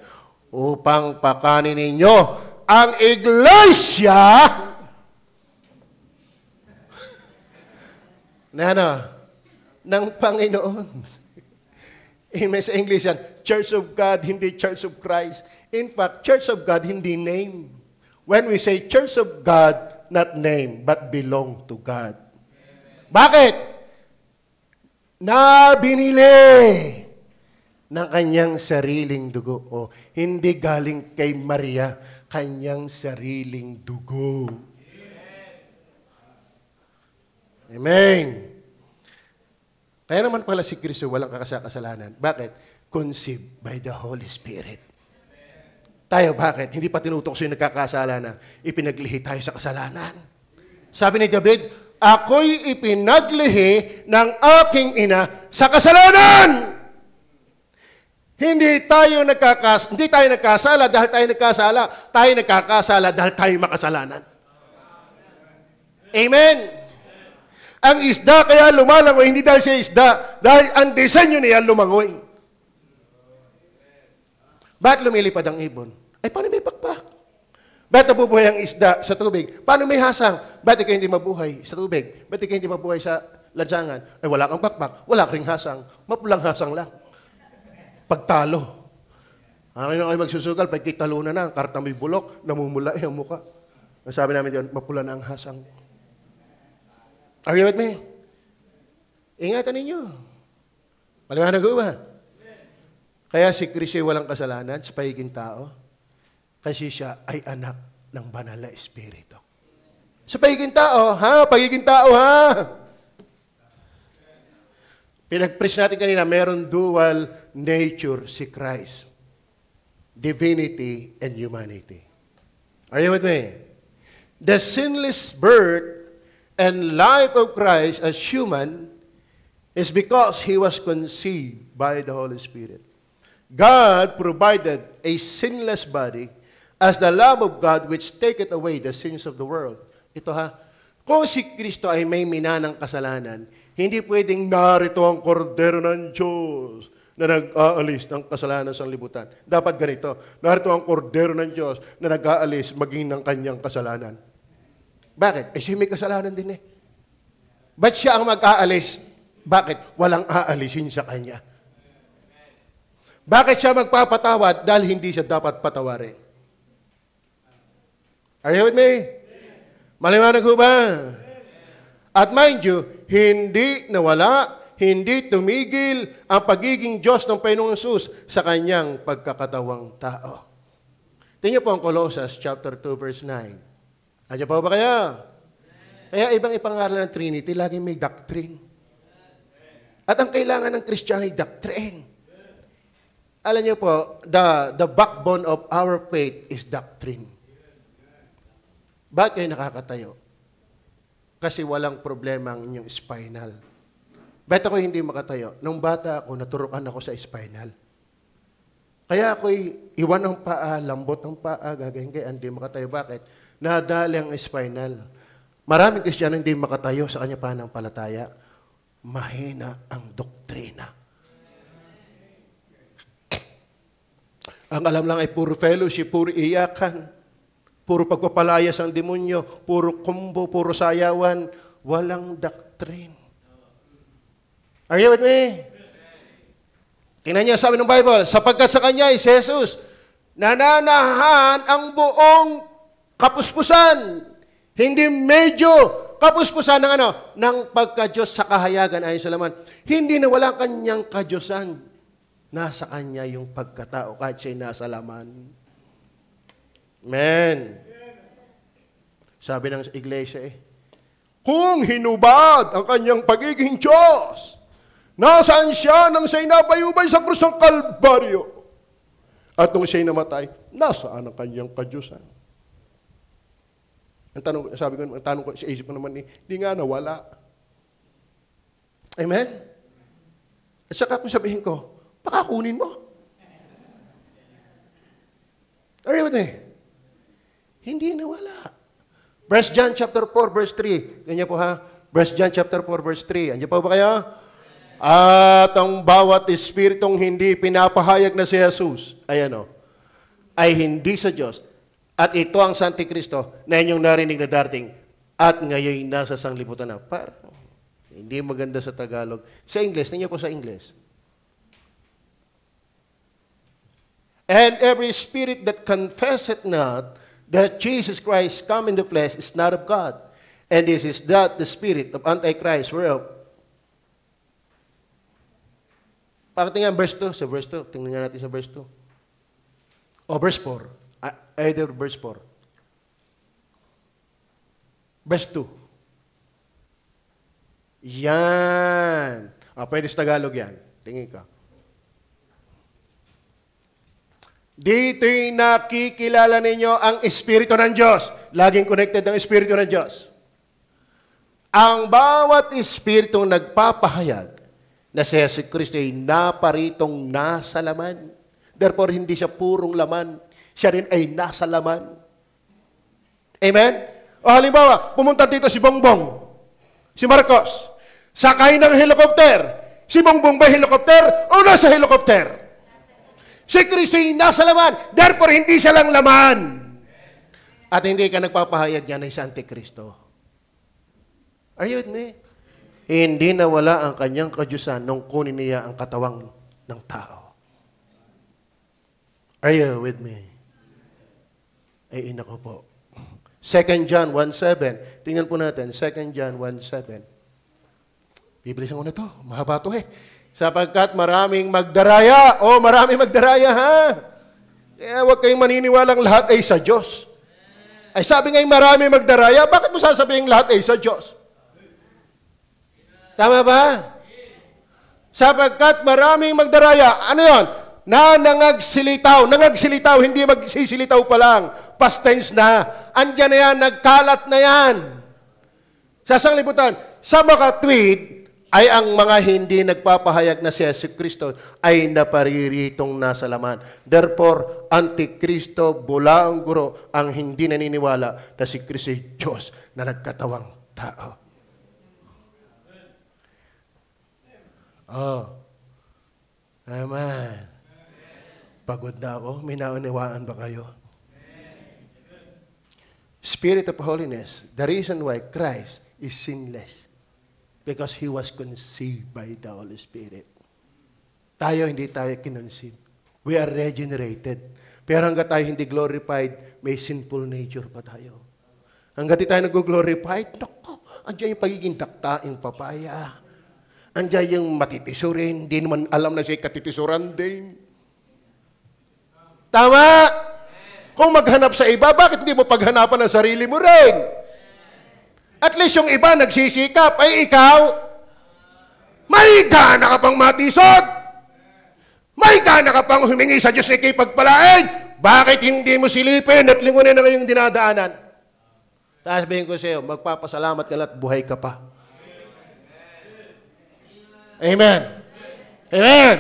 Upang pakanin ninyo ang iglesia ng Panginoon. Sa English yan, Church of God, hindi Church of Christ. In fact, Church of God, hindi name. When we say Church of God, not name, but belong to God. Bakit? Na binili ng kanyang sariling dugo. Hindi galing kay Maria, kanyang sariling dugo. Amen. Kaya naman pala si Kristo walang kasalanan. Bakit? Conceived by the Holy Spirit. Tayo bakit? Hindi pa tinutok sa'yo nagkakasalanan. Ipinaglihi tayo sa kasalanan. Sabi ni David, ako'y ipinaglihi ng aking ina sa kasalanan. Hindi tayo nagkasala dahil tayo nagkasala. Tayo nagkakasala dahil tayo makasalanan. Amen. Ang isda kaya lumalangoy, hindi dahil siya isda, dahil ang disenyo niya lumangoy. Ba't lumilipad ang ibon? Ay, paano may pakpak? Ba't nabubuhay ang isda sa tubig? Paano may hasang? Ba't ikaw hindi mabuhay sa tubig? Ba't ikaw hindi mabuhay sa lansangan? Ay, wala kang pakpak, wala kang hasang, mapulang hasang lang. Pagtalo. Ano na kayo magsusugal? Pagkitalo na ang karta may bulok, namumula ang muka. Ang sabi namin yun, mapula na ang hasang. Are you with me? Ingatan ninyo. Maliwanag ko ba? Kaya si Kristo ay walang kasalanan sa pagiging tao kasi siya ay anak ng banal na Espiritu. Sa pagiging tao, pagiging tao, Pinag-preach natin kanina, meron dual nature si Christ. Divinity and humanity. Are you with me? The sinless birth and life of Christ as human is because He was conceived by the Holy Spirit. God provided a sinless body as the Lamb of God which taketh away the sins of the world. Ito kung si Kristo ay may minanang kasalanan, hindi pwedeng narito ang kordero ng Diyos na nag-aalis ng kasalanan sa libutan. Dapat ganito, narito ang kordero ng Diyos na nag-aalis maging ng kanyang kasalanan. Bakit? Siya may kasalanan din Ba't siya ang mag-aalis? Bakit? Walang aalisin sa kanya. Bakit siya magpapatawad? Dahil hindi siya dapat patawarin. Are you with me? Maliwanag ho ba? At mind you, hindi nawala, hindi tumigil ang pagiging Diyos ng Panginoong Hesus sa kanyang pagkakatawang tao. Tingnan po ang Colossus chapter 2 verse 9. Andiyan pa ba kaya? Kaya ibang ipangaral ng Trinity, laging may doctrine. At ang kailangan ng Kristiyano ay doctrine. Alam niyo po, the backbone of our faith is doctrine. Bakit kayo nakakatayo? Kasi walang problema ang inyong spinal. Bakit ako hindi makatayo? Nung bata ako, naturukan ako sa spinal. Kaya ako'y iwan ng paa, lambot ng paa, gagawin kaya hindi makatayo. Bakit? Nadali ang spinal. Maraming Kristiyano hindi makatayo sa kanya pananampalataya. mahina ang doktrina. Ang alam lang ay puro fellowship, puro iyakan, puro pagpapalayas ang demonyo, puro kumbo, puro sayawan, walang doctrine. Are you with me? Tingnan niyo, sabi ng Bible, sapagkat sa Kanya ay si Jesus, nananahan ang buong kapuspusan, hindi medyo kapuspusan ng ng pagka-Diyos sa kahayagan ayon sa laman. Hindi na wala Kanyang ka-Diyosan. Nasa Kanya yung pagkatao kahit siya'y nasa laman. Amen. Sabi ng iglesia kung hinubad ang Kanyang pagiging Diyos, nasaan siya nang siya'y nabayubay sa krus ng Kalbaryo? At nung siya'y namatay, nasaan ang Kanyang ka-Diyosan? Ang tanong ko, sa isip ko naman di nga nawala. Amen? At saka kung sabihin ko, pakakunin mo. Are you with me? Hindi nawala. 1 John chapter 4, verse 3. Ganyan po ha. 1 John chapter 4, verse 3. Andiyan po ba kayo? At ang bawat espiritong hindi pinapahayag na si Jesus, ay hindi sa Diyos. At ito ang Santikristo na inyong narinig na darating at ngayon nasa sanglibutan na. Parang hindi maganda sa Tagalog. Sa Ingles, tingnan po sa Ingles. And every spirit that confesseth not that Jesus Christ come in the flesh is not of God. And this is not the spirit of Antichrist whereof. Pakitingnan verse 2. Sa verse 2. Tingnan natin sa verse 2. O verse 4. Either verse 4. Verse 2. Yan. Pwede sa Tagalog yan. Tingin ka. Dito'y nakikilala ninyo ang Espiritu ng Diyos. Laging connected ang Espiritu ng Diyos. Ang bawat Espiritong nagpapahayag na si Jesus Cristo ay naparitong nasa laman. Therefore, hindi siya purong laman. Siya rin ay nasa laman. Amen? O halimbawa, pumunta dito si Bongbong, si Marcos, sakay ng helicopter. Si Bongbong ba helicopter o nasa helicopter? Si Kristo ay nasa laman. Therefore, hindi siya lang laman. At hindi ka nagpapahayag niya na si Antikristo. Are you with me? Hindi nawala ang Kanyang kadyusan nung kunin niya ang katawang ng tao. Are you with me? Ay, inako po. 2 John 1:7. Tingnan po natin, 2 John 1:7. Bibilisan ko na ito. Mahaba ito Sapagkat maraming magdaraya. Maraming magdaraya ha. Kaya huwag kayong maniniwalang lahat ay sa Diyos. Ay sabi ngayon maraming magdaraya, bakit mo sasabihin lahat ay sa Diyos? Tama ba? Sapagkat maraming magdaraya. Ano yun? Na nangagsilitaw. Nangagsilitaw, hindi magsisilitaw pa lang. Past tense na. Andyan na yan, nagkalat na yan. Sa sanglibutan, sa makatwid, ay ang mga hindi nagpapahayag na si Jesus Kristo ay napariritong nasa laman. Therefore, Antikristo, bulaang guro, ang hindi naniniwala na si Kristo ay Diyos na nagkatawang tao. Amen. Pagod na ako. May naunawaan ba kayo? Spirit of holiness, the reason why Christ is sinless. Because He was conceived by the Holy Spirit. Tayo, hindi tayo kinonceived. We are regenerated. Pero hanggat tayo hindi glorified, may sinful nature pa tayo. Hanggat tayo nag-glorified, naku, andiyan yung pagiging daktaing papaya. Andiyan yung matitisurin, hindi naman alam na siya katitisuran din. Tama! Kung maghanap sa iba, bakit hindi mo paghanapan ang sarili mo rin? At least yung iba nagsisikap, ay ikaw, may gana ka pang matisod. May gana ka pang humingi sa Diyos na ikipagpalain. Bakit hindi mo silipin at lingunin na ngayong dinadaanan? Tapos sabihin ko sa iyo, magpapasalamat ka at buhay ka pa. Amen. Amen.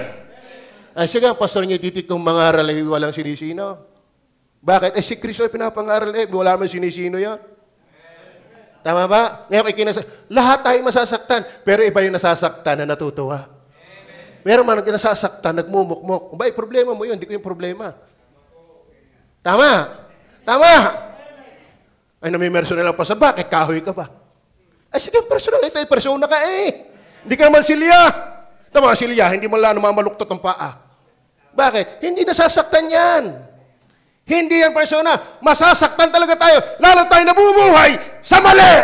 Ay sige, pastor niyo dito kung mangaral ay walang sinisino. Bakit? Si Kristo ay pinapangaral wala man sinisino yan. Tama ba? Ngayon lahat tayo masasaktan, pero iba yung nasasaktan na natutuwa. Meron man nasasaktan, nagmumukmok. Ba, problema mo yun, hindi ko yung problema. Tama? Tama! Ay, namimerso na lang pa sa bakit? Kahoy ka ba? Ay, sige, personal. Ito ay persona ka eh. Hindi ka naman silya. Tama, silya, hindi mo lang namamaluktot ang paa. Bakit? Hindi nasasaktan yan. Hindi yan persona. Masasaktan talaga tayo. Lalo tayo nabubuhay sa mali.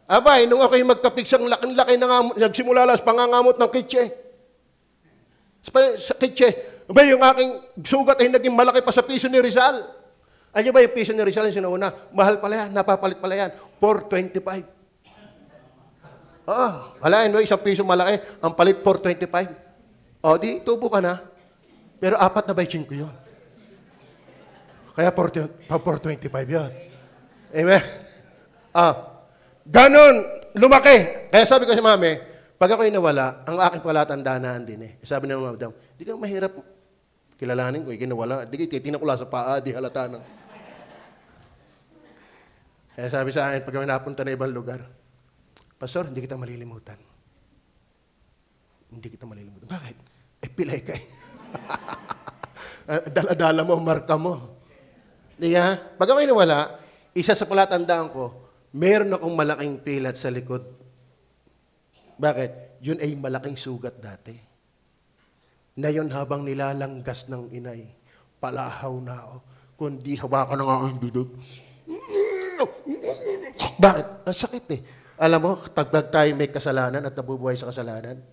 Abay, nung ako'y magkapigsang laki na nagsimula lang sa pangangamot ng kitche. Sa kitche, abay, yung aking sugat ay naging malaki pa sa piso ni Rizal. Ano ba yung piso ni Rizal yung sinauna? Mahal pala yan, napapalit pala yan. 425. Wala, isang piso malaki, ang palit 425. Di, tubo ka na. Pero 4 na by 5 yun. Kaya 425 yun. Amen? Ganon, lumaki. Kaya sabi ko si mami, pag ako'y nawala, ang aking palatandaan din eh. Sabi ng madam, di ka mahirap kilalanin ko, ikinawala. Di ka titinakula sa paa, di halata ng. Kaya sabi sa akin, pag kami napunta na ibang lugar, Pastor, hindi kita malilimutan. Hindi kita malilimutan. Bakit? Pilay ka eh. Dala-dala mo, marka mo. Di ka? Pag ako'y nawala, isa sa palatandaan ko, meron akong malaking pilat sa likod. Bakit? Yun ay malaking sugat dati. Na yun habang nilalanggas ng inay, palahaw na ako. Kundi hawakan ng aking dudog. Bakit? Ang sakit eh. Alam mo, pag tayo may kasalanan at nabubuhay sa kasalanan,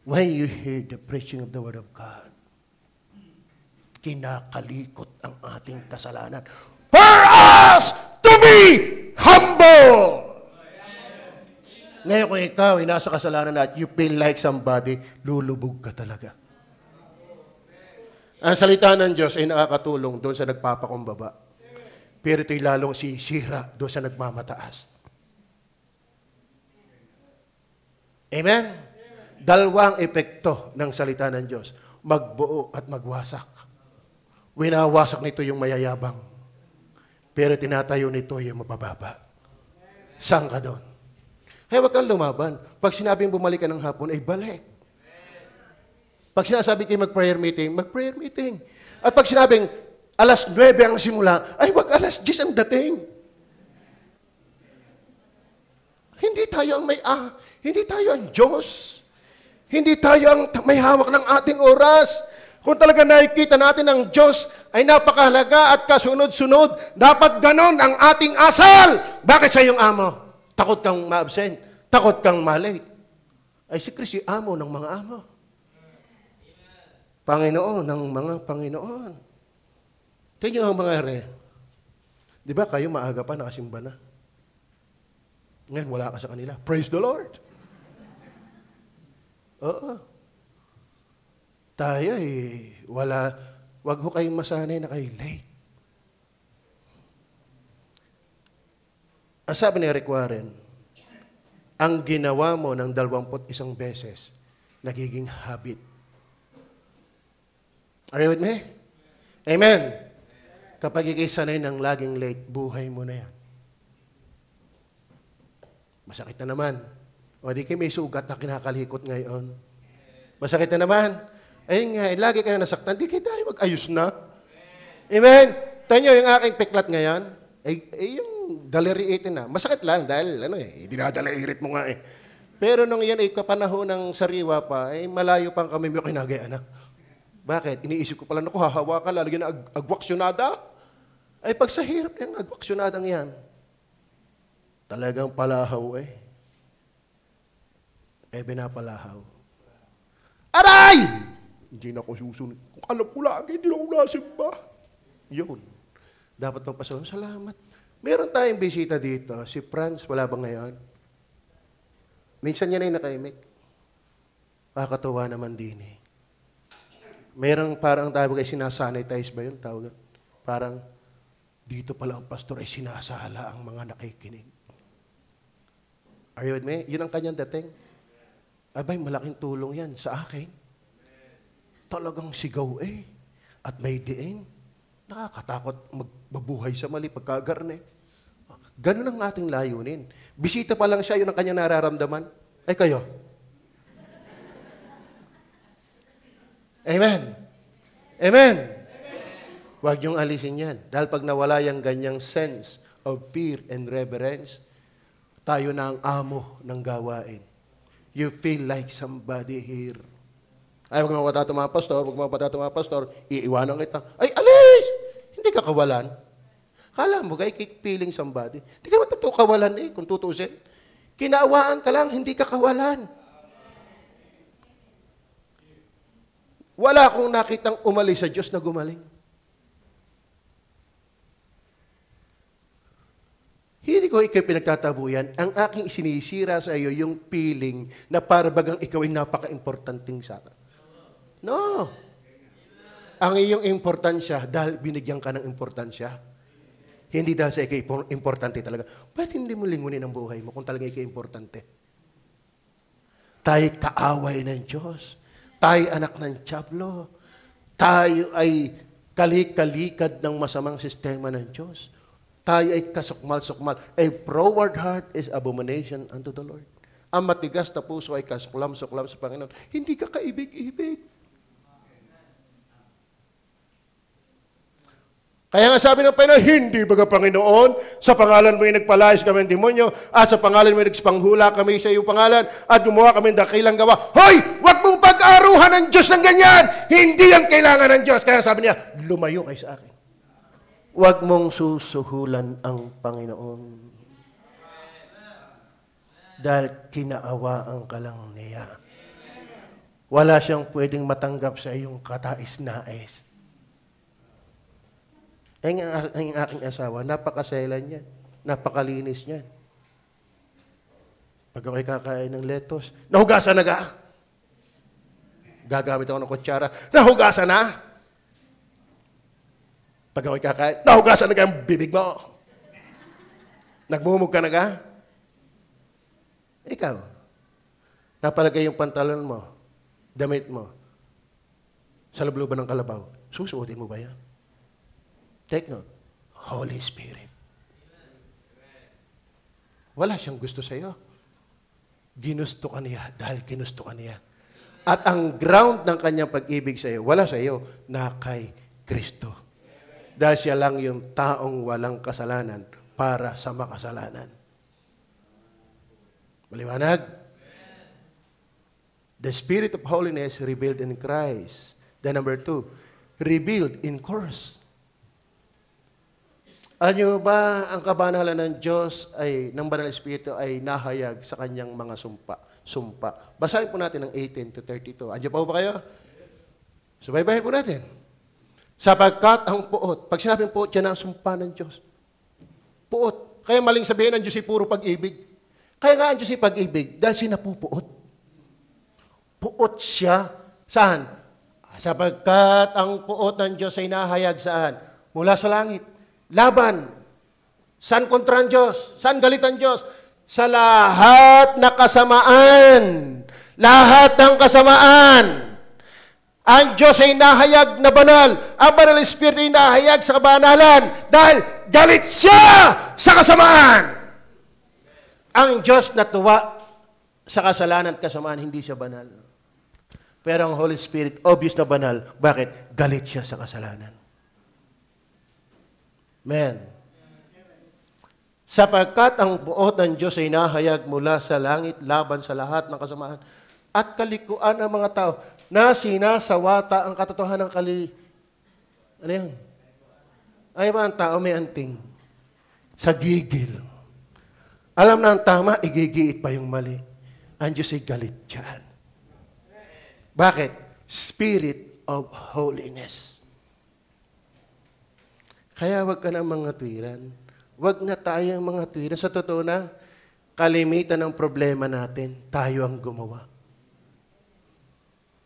when you hear the preaching of the Word of God, kinakalikot ang ating kasalanan. For us to be humble! Ngayon kung ikaw ay nasa kasalanan at you feel like somebody, lulubog ka talaga. Ang salita ng Diyos ay nakakatulong doon sa nagpapakumbaba. Pero ito'y lalong sisira doon sa nagmamataas. Amen? Dalawang epekto ng salita ng Diyos. Magbuo at magwasak. Winawasak nito yung mayayabang. Pero tinatayo nito yung mabababa. Saan ka doon? Kaya huwag kang lumaban. Pag sinabing bumalik ka ng hapon, ay balik. Pag sinasabi kayo mag-prayer meeting, mag-prayer meeting. At pag sinabing alas 9 ang simula, ay wag alas 10 ang dating. Hindi tayo ang hindi tayo ang Diyos. Hindi tayo ang may hawak ng ating oras. Kung talaga nakikita natin ang Diyos ay napakahalaga at kasunod-sunod, dapat ganon ang ating asal. Bakit sa iyong amo? Takot kang ma-absent. Takot kang ma-late. Ay si Kristo, amo ng mga amo. Panginoon ng mga Panginoon. Tingnan ang mga ere. Di ba kayo maaga pa nakasimba na? Ngayon, wala ka sa kanila. Praise the Lord. Oo. Tayo wag ho kayong masanay na kayo late. Ang sabi ni Rick Warren, ang ginawa mo ng 21 beses, nagiging habit. Are you with me? Amen. Kapag ikisanay ng laging late, buhay mo na yan. Masakit na naman. O di kayo may sugat na kinakalikot ngayon. Masakit na naman. Ayun nga, lagi ka na nasaktan, di kayo tayo mag-ayos na. Amen? Tanyo, yung aking piklat ngayon, yung daliriitin na. Masakit lang dahil, dinadalairit mo nga eh. Pero nung yan ay kapanahon ng sariwa pa, ay malayo pang kami may kinagayaan na. Bakit? Iniisip ko pala, hahawa ka, lalagyan na agwaksyonada. Ay pag sa hirap yung agwaksyonadang yan, talagang palahaw eh. Kaya binapalahaw. Aray! Hindi na ako susunod. Kung alam ko lagi, hindi na ako nasimba. Yun. Dapat magpasawa. Salamat. Meron tayong bisita dito. Si Franz, wala ba ngayon? Minsan yan ay nakaimik. Kakatuwa naman din eh. Merong parang tawag ay sinasanitize ba yun? Tawag. Parang dito pala ang pastor ay sinasala ang mga nakikinig. Are you with me? Yun ang kanyang dating. Abay, malaking tulong yan sa akin. Talagang sigaw eh. At may diin. Nakakatakot magbabuhay sa mali pagkagarne. Ganun ang ating layunin. Bisita pa lang siya, yun ang kanya nararamdaman. Ay kayo. Amen. Amen. Huwag niyong alisin yan. Dahil pag nawala yung ganyang sense of fear and reverence, tayo na ang amo ng gawain. You feel like somebody here. Ay, huwag mo patato mga pastor, huwag mo patato mga pastor, iiwanan kita. Ay, alis! Hindi ka kawalan. Kala mo, keep feeling somebody. Hindi ka naman totoo kawalan kung tutusin. Kinaawaan ka lang, hindi ka kawalan. Wala akong nakitang umalis sa Diyos na gumaling. Hindi ko ikaw pinagtatabuyan. Ang aking sinisira sa iyo, yung feeling na parabagang ikaw ay napaka-importanting sa akin. No. Ang iyong importansya, dahil binigyan ka ng importansya, hindi dahil sa ikaw importante talaga. Ba't hindi mo lingunin ang buhay mo kung talaga ikaw importante? Tayo kaaway ng Diyos. Tayo anak ng Diablo. Tayo ay kalik-kalikad ng masamang sistema ng Diyos. Tayo ay kasukmal-sukmal. A froward heart is abomination unto the Lord. Ang matigas na puso ay kasuklam-suklam sa Panginoon. Hindi ka kaibig-ibig. Kaya nga sabi ng Panginoon, hindi baga Panginoon, sa pangalan mo ay nagpalayas kami ng demonyo, at sa pangalan mo ay nagpanghula kami sa iyong pangalan, at gumawa kami ng dakilang gawa. Hoy! Huwag mong pag-aruhan ng Diyos ng ganyan! Hindi yan kailangan ng Diyos. Kaya sabi niya, lumayo kayo sa akin. Huwag mong susuhulan ang Panginoon. Dahil kinaawaan ka lang niya. Wala siyang pwedeng matanggap sa iyong katais-nais. Ang aking asawa, napakaselan niya. Napakalinis niya. Pag ako'y kakain ng lettuce, nahugasan na ga. Gagamit ako ng kutsara, nahugasan na. Pag ako'y kakain, nahugasan na ga ang bibig mo. Nagmumug ka na ga. Ikaw, napalagay yung pantalon mo, damit mo, sa lubluban ng kalabaw, susuotin mo ba yan? Take note, Holy Spirit. Wala siyang gusto sa iyo. Ginusto ka niya dahil ginusto ka niya. At ang ground ng kanyang pag-ibig sa iyo, wala sa iyo, na kay Kristo. Dahil siya lang yung taong walang kasalanan para sa makasalanan. Maliwanag? The Spirit of holiness revealed in Christ. Then number 2, revealed in course. Alam niyo ba, ang kabanalan ng Diyos ay, ng Banal Espiritu ay nahayag sa kanyang mga sumpa. Basahin po natin ang 18 to 32. Andiyan pa ba kayo? Subaybahin po natin. Sapagkat ang puot, pag sinabing puot, yan ang sumpa ng Diyos. Puot. Kaya maling sabihin, ang Diyos ay puro pag-ibig. Kaya nga ang Diyos ay pag-ibig dahil sinapupuot. Puot siya. Saan? Sapagkat ang puot ng Diyos ay nahayag saan? Mula sa langit. Laban. Saan kontra ang Diyos? Saan galit ang Diyos? Sa lahat na kasamaan. Lahat ng kasamaan. Ang Diyos ay nahayag na banal. Ang Banal Espiritu ay nahayag sa kabanalan dahil galit siya sa kasamaan. Ang Diyos natuwa sa kasalanan at kasamaan, hindi siya banal. Pero ang Holy Spirit, obvious na banal. Bakit? Galit siya sa kasalanan. Amen. Sapagkat ang puot ng Diyos ay nahayag mula sa langit laban sa lahat ng kasamaan at kalikuan ng mga tao na sinasawata ang katotohanan ng Ano yan? Ay ba ang tao may anting? Sa gigil. Alam na ang tama, igigiit pa yung mali. Ang Diyos ay galit dyan. Bakit? Spirit of holiness. Kaya wag ka na mga tuwiran. Wag na tayong mga tuwiran. Sa totoo na, kalimitan ng problema natin, tayo ang gumawa.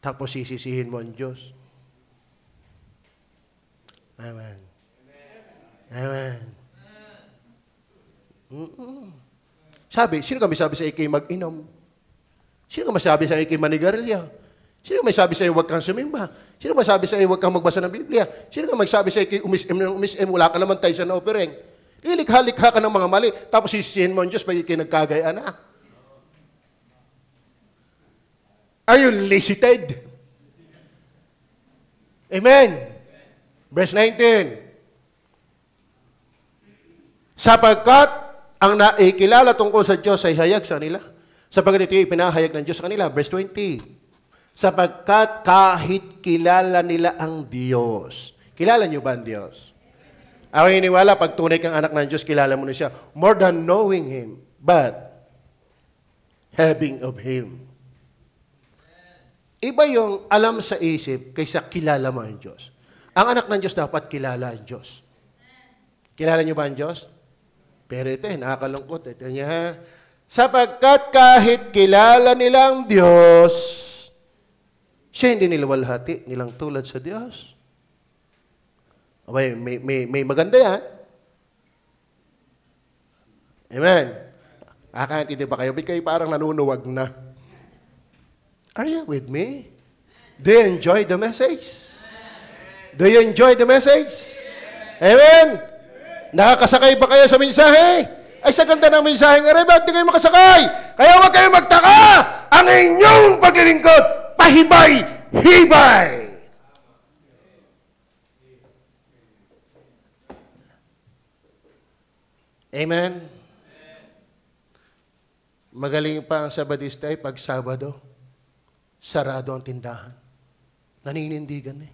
Tapos sisisihin mo ang Diyos. Amen. Amen. Sabi, sino kami sabi sa ikay mag-inom? Sino kami sabi sa ikay manigarilya? Sino may sabi sa'yo, huwag kang sumimba? Sino may sabi sa'yo, huwag kang magbasa ng Biblia? Sino may sabi sa'yo, umis-em, wala ka naman tayo sa na-offering? Ilikha-likha ka ng mga mali, tapos sisihin mo ang Diyos, pag ikinagkagayaan na. Are you licited? Amen. Verse 19. Sapagkat ang naikilala tungkol sa Diyos ay hayag sa kanila. Sapagkat ito ay pinahayag ng Diyos sa kanila. Verse 20. Sapagkat kahit kilala nila ang Diyos. Kilala niyo ba ang Diyos? Ako iniwala, pag tunay kang anak ng Diyos, kilala mo na siya. More than knowing Him, but having of Him. Iba yung alam sa isip kaysa kilala mo ang Diyos. Ang anak ng Diyos dapat kilala ang Diyos. Kilala niyo ba ang Diyos? Pero ito nakakalungkot. Ito niya, sapagkat kahit kilala nilang Diyos, siya hindi nilawalhati nilang tulad sa Diyos. Okay, may maganda yan. Amen. Akantindi ba kayo? Ba't kayo parang nanunuwag na? Are you with me? Do you enjoy the message? Do you enjoy the message? Amen? Nakakasakay ba kayo sa mensahe? Ay, sa ganda ng mensahe nga rin, ba't di kayo makasakay? Kaya huwag kayo magtaka! Ang inyong paglilingkod, pahibay-hibay! Amen? Magaling pa ang Sabadista pag Sabado. Sarado ang tindahan. Naninindigan eh.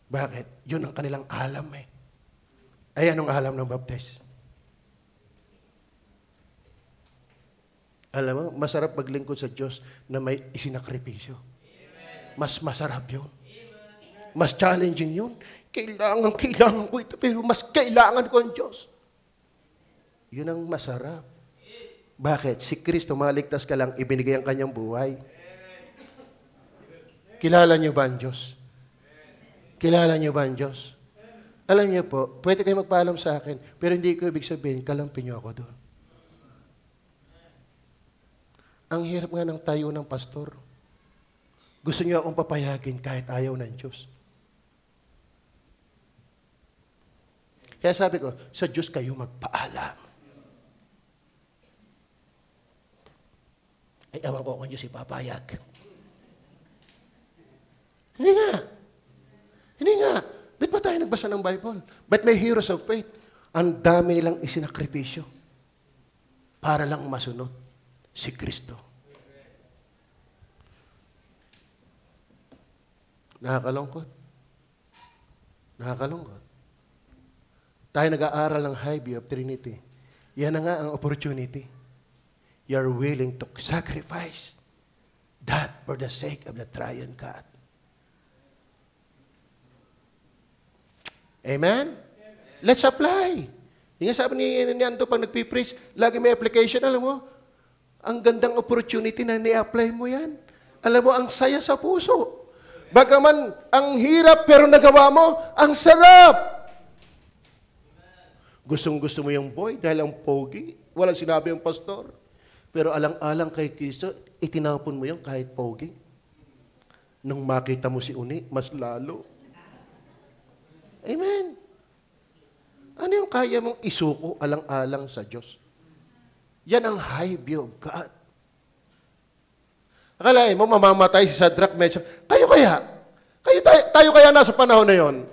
Bakit? Yun ang kanilang alam eh. Ay, anong alam ng Baptist? Alam mo, masarap maglingkod sa Diyos na may isinakripisyo. Mas masarap yun. Mas challenging yun. Kailangan ko ito, pero mas kailangan ko ang Diyos. Yun ang masarap. Bakit? Si Kristo, maligtas ka lang, ibinigay ang kanyang buhay. Kilala niyo ba ang Diyos? Kilala niyo ba ang Diyos? Alam niyo po, pwede kayo magpaalam sa akin, pero hindi ko ibig sabihin, kalampin niyo ako doon. Ang hirap nga ng tayo ng pastor. Gusto niyo akong papayagin kahit ayaw ng Diyos. Kaya sabi ko, sa Diyos kayo magpaalam. Ay, awan ko kung Diyos ipapayag. Hindi nga. Hindi nga. Ba't ba tayo nagbasa ng Bible? Ba't may heroes of faith? Ang dami nilang isinakripisyo para lang masunod si Kristo. Nakakalungkot. Nakakalungkot. Tayo nag-aaral ng high view of Trinity. Yan na nga ang opportunity. You're willing to sacrifice that for the sake of the triune God. Amen? Let's apply. Yung sabi ni Ando pag nagpipreach, lagi may application. Alam mo, ang gandang opportunity na ni-apply mo yan. Alam mo, ang saya sa puso. Bagaman, ang hirap pero nagawa mo, ang sarap. Gustong-gusto mo yung boy dahil ang pogi. Walang sinabi yung pastor. Pero alang-alang kay Kristo, itinapon mo yan kahit pogi. Nung makita mo si Uni, mas lalo. Amen. Ano yung kaya mong isuko alang-alang sa Diyos? Yan ang high view of God. Akalain mo, mamamatay si Shadrach, Meshach. Tayo kaya nasa panahon na yon.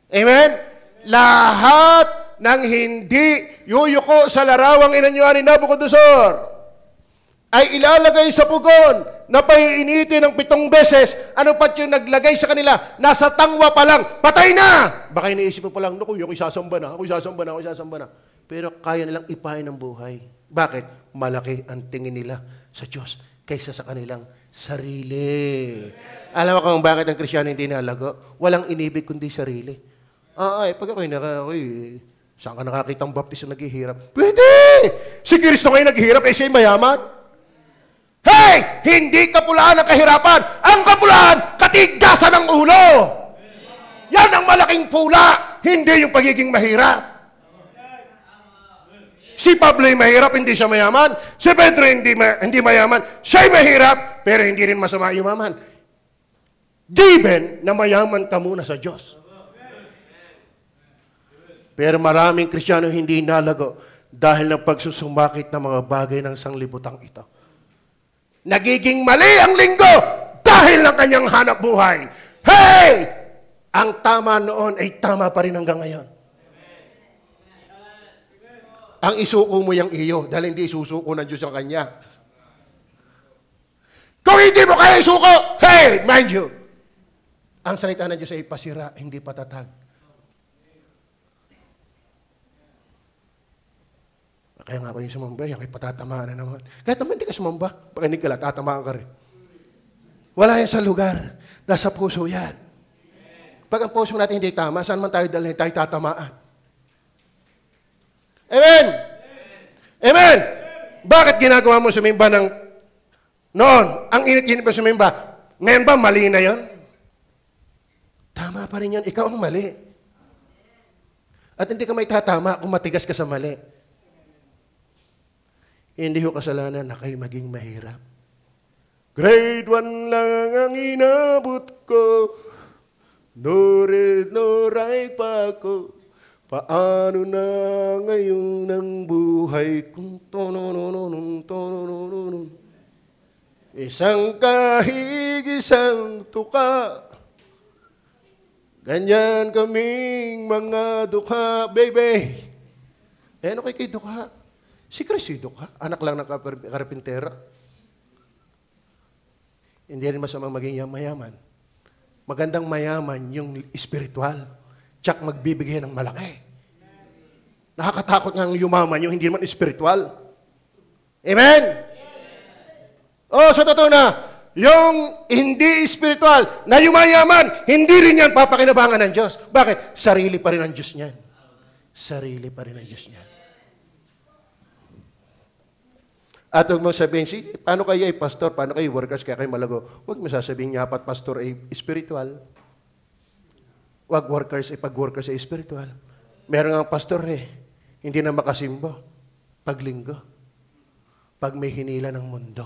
Amen? Lahat ng hindi yuyuko sa larawang inanyuan ni Nabucodonosor ay ilalagay sa pugon na paiinitin ng 7 beses. Ano pa yung naglagay sa kanila? Nasa tangwa pa lang, patay na! Baka iniisip mo pa lang, naku, ako isasamba na. Pero kaya nilang ipahin ng buhay. Bakit? Malaki ang tingin nila sa Diyos kaysa sa kanilang sarili. Alam mo kung bakit ang Kristyano hindi nalago? Walang inibig kundi sarili. Pag ako'y saan ka nakakita ang baptist na naghihirap? Pwede! Si Kristo ngayon naghihirap, siya'y mayaman. Hey! Hindi kapulaan ang kahirapan. Ang kapulaan, katigasan ng ulo. Yan ang malaking pula. Hindi yung pagiging mahirap. Si Pablo ay mahirap, hindi siya mayaman. Si Pedro hindi mayaman. Siya'y mahirap, pero hindi rin masama yumaman. Given na mayaman ka muna sa Diyos. Pero maraming Kristiyano hindi nalago dahil ng pagsusumakit ng mga bagay ng sanglibutang ito. Nagiging mali ang linggo dahil ng kanyang hanap buhay. Hey! Ang tama noon ay tama pa rin hanggang ngayon. Ang isuko mo yung iyo dahil hindi isusuko ng Diyos ang kanya. Kung hindi mo kaya isuko, hey! Mind you, ang salita ng Diyos ay pasira, hindi patatag. Kaya nga pa yung sumamba, yung ipatatamaan na naman. Kahit naman hindi ka sumamba, pakinig ka lang, tatamaan ka rin. Wala yan sa lugar. Nasa puso yan. Pag ang puso natin hindi tama, saan man tayo dalhin, tayo tatamaan. Amen! Amen! Bakit ginagawa mo sumimba ng noon? Ang init-init pa sumimba. Ngayon ba, mali na yon? Tama pa rin yan. Ikaw ang mali. At hindi ka may tatama kung matigas ka sa mali. Hindi ko kasalanan na kayo maging mahirap. Grade 1 lang ang inabot ko. No read, no write pa ako. Paano na ngayon ang buhay kong tononononon. Isang kahig, isang tuka. Ganyan kaming mga dukha, baby. Ano kay dukha? Si Cresido ka? Anak lang ng karpintera. Hindi rin masamang maging mayaman. Magandang mayaman yung spiritual. Tsak magbibigay ng malaki. Nakakatakot nga ang yumaman yung hindi naman spiritual. Amen? Oh, sa totoo na, yung hindi spiritual na yumayaman, hindi rin yan papakinabangan ng Diyos. Bakit? Sarili pa rin ang Diyos niyan. Sarili pa rin ang Diyos niyan. At huwag mong sabihin, sige, paano kayo ay pastor? Paano kayo workers? Kaya kayo malago. Huwag mo sasabihin niya, apat pastor ay spiritual. Huwag workers ay pag-workers ay spiritual. Meron nga pastor hindi na makasimbo. Paglinggo. Pag may hinila ng mundo.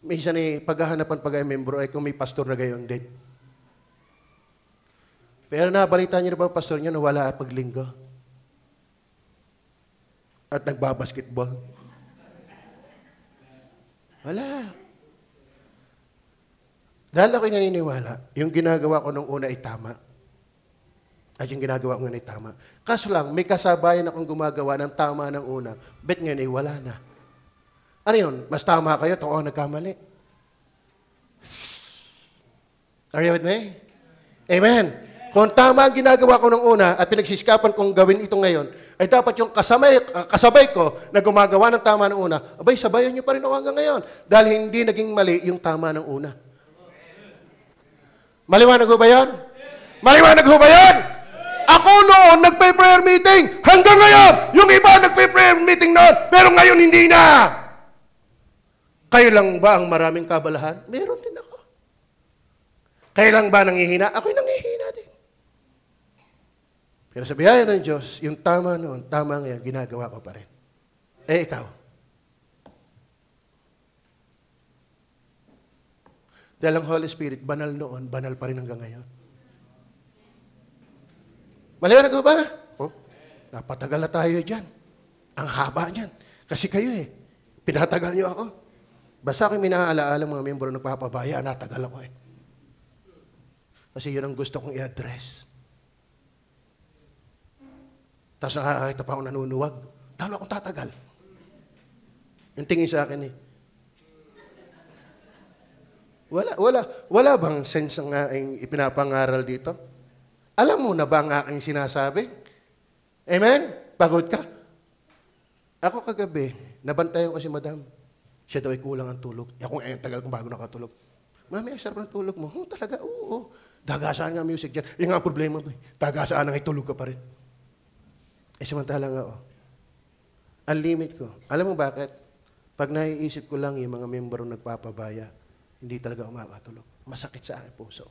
Minsan paghahanapan pag ay membro ay kung may pastor na gayon din. Pero nabalita niyo na ba pastor niyo na wala paglinggo? At nagbabasketball. Wala. Dahil ako'y naniniwala, yung ginagawa ko nung una ay tama. At yung ginagawa ko ngayon ay tama. Kaso lang, may kasabayan akong gumagawa ng tama ng una, bet ngayon ay wala na. Ano yun? Mas tama kayo, ito ako nagkamali. Are you with me? Amen. Kung tama ang ginagawa ko nung una at pinagsisikapan kong gawin ito ngayon, ay dapat yung kasabay ko na gumagawa ng tama ng una, abay, sabayan niyo pa rin ako hanggang ngayon. Dahil hindi naging mali yung tama ng una. Maliwanag ho ba yan? Maliwanag ho ba yan? Ako noon, nagpe-prayer meeting. Hanggang ngayon, yung iba nagpe-prayer meeting noon, pero ngayon hindi na. Kayo lang ba ang maraming kabalahan? Meron din ako. Kayo lang ba nangihina? Ako'y nangihina din. Pero sa biyaya ng Diyos, yung tama noon, tama ngayon, ginagawa ko pa rin. Eh, ikaw. Dahil ang Holy Spirit, banal noon, banal pa rin hanggang ngayon. Maliwanag ko ba? Oh, napatagal na tayo dyan. Ang haba niyan. Kasi kayo pinatagal niyo ako. Basta ako'y minaalaala mga miyembro nagpapabaya, natagal ako Kasi yun ang gusto kong i-address. Tapos nakakakita pa ako nanunuwag. Talo akong tatagal. Yung tingin sa akin Wala bang sense ang aking ipinapangaral dito? Alam mo na ba ang aking sinasabi? Amen? Pagod ka? Ako kagabi, nabantayan ko si Madam. Siya daw ay kulang ang tulog. Ako tagal kong bago nakatulog. Mami, ang sarap ng tulog mo. Talaga, oo. Dagasaan nga music dyan. Yung nga problema mo. Dagasaan nga itulog ka pa rin. Samantala nga, ang limit ko. Alam mo bakit? Pag naiisip ko lang yung mga membro nagpapabaya, hindi talaga umakatulog. Masakit sa aking puso.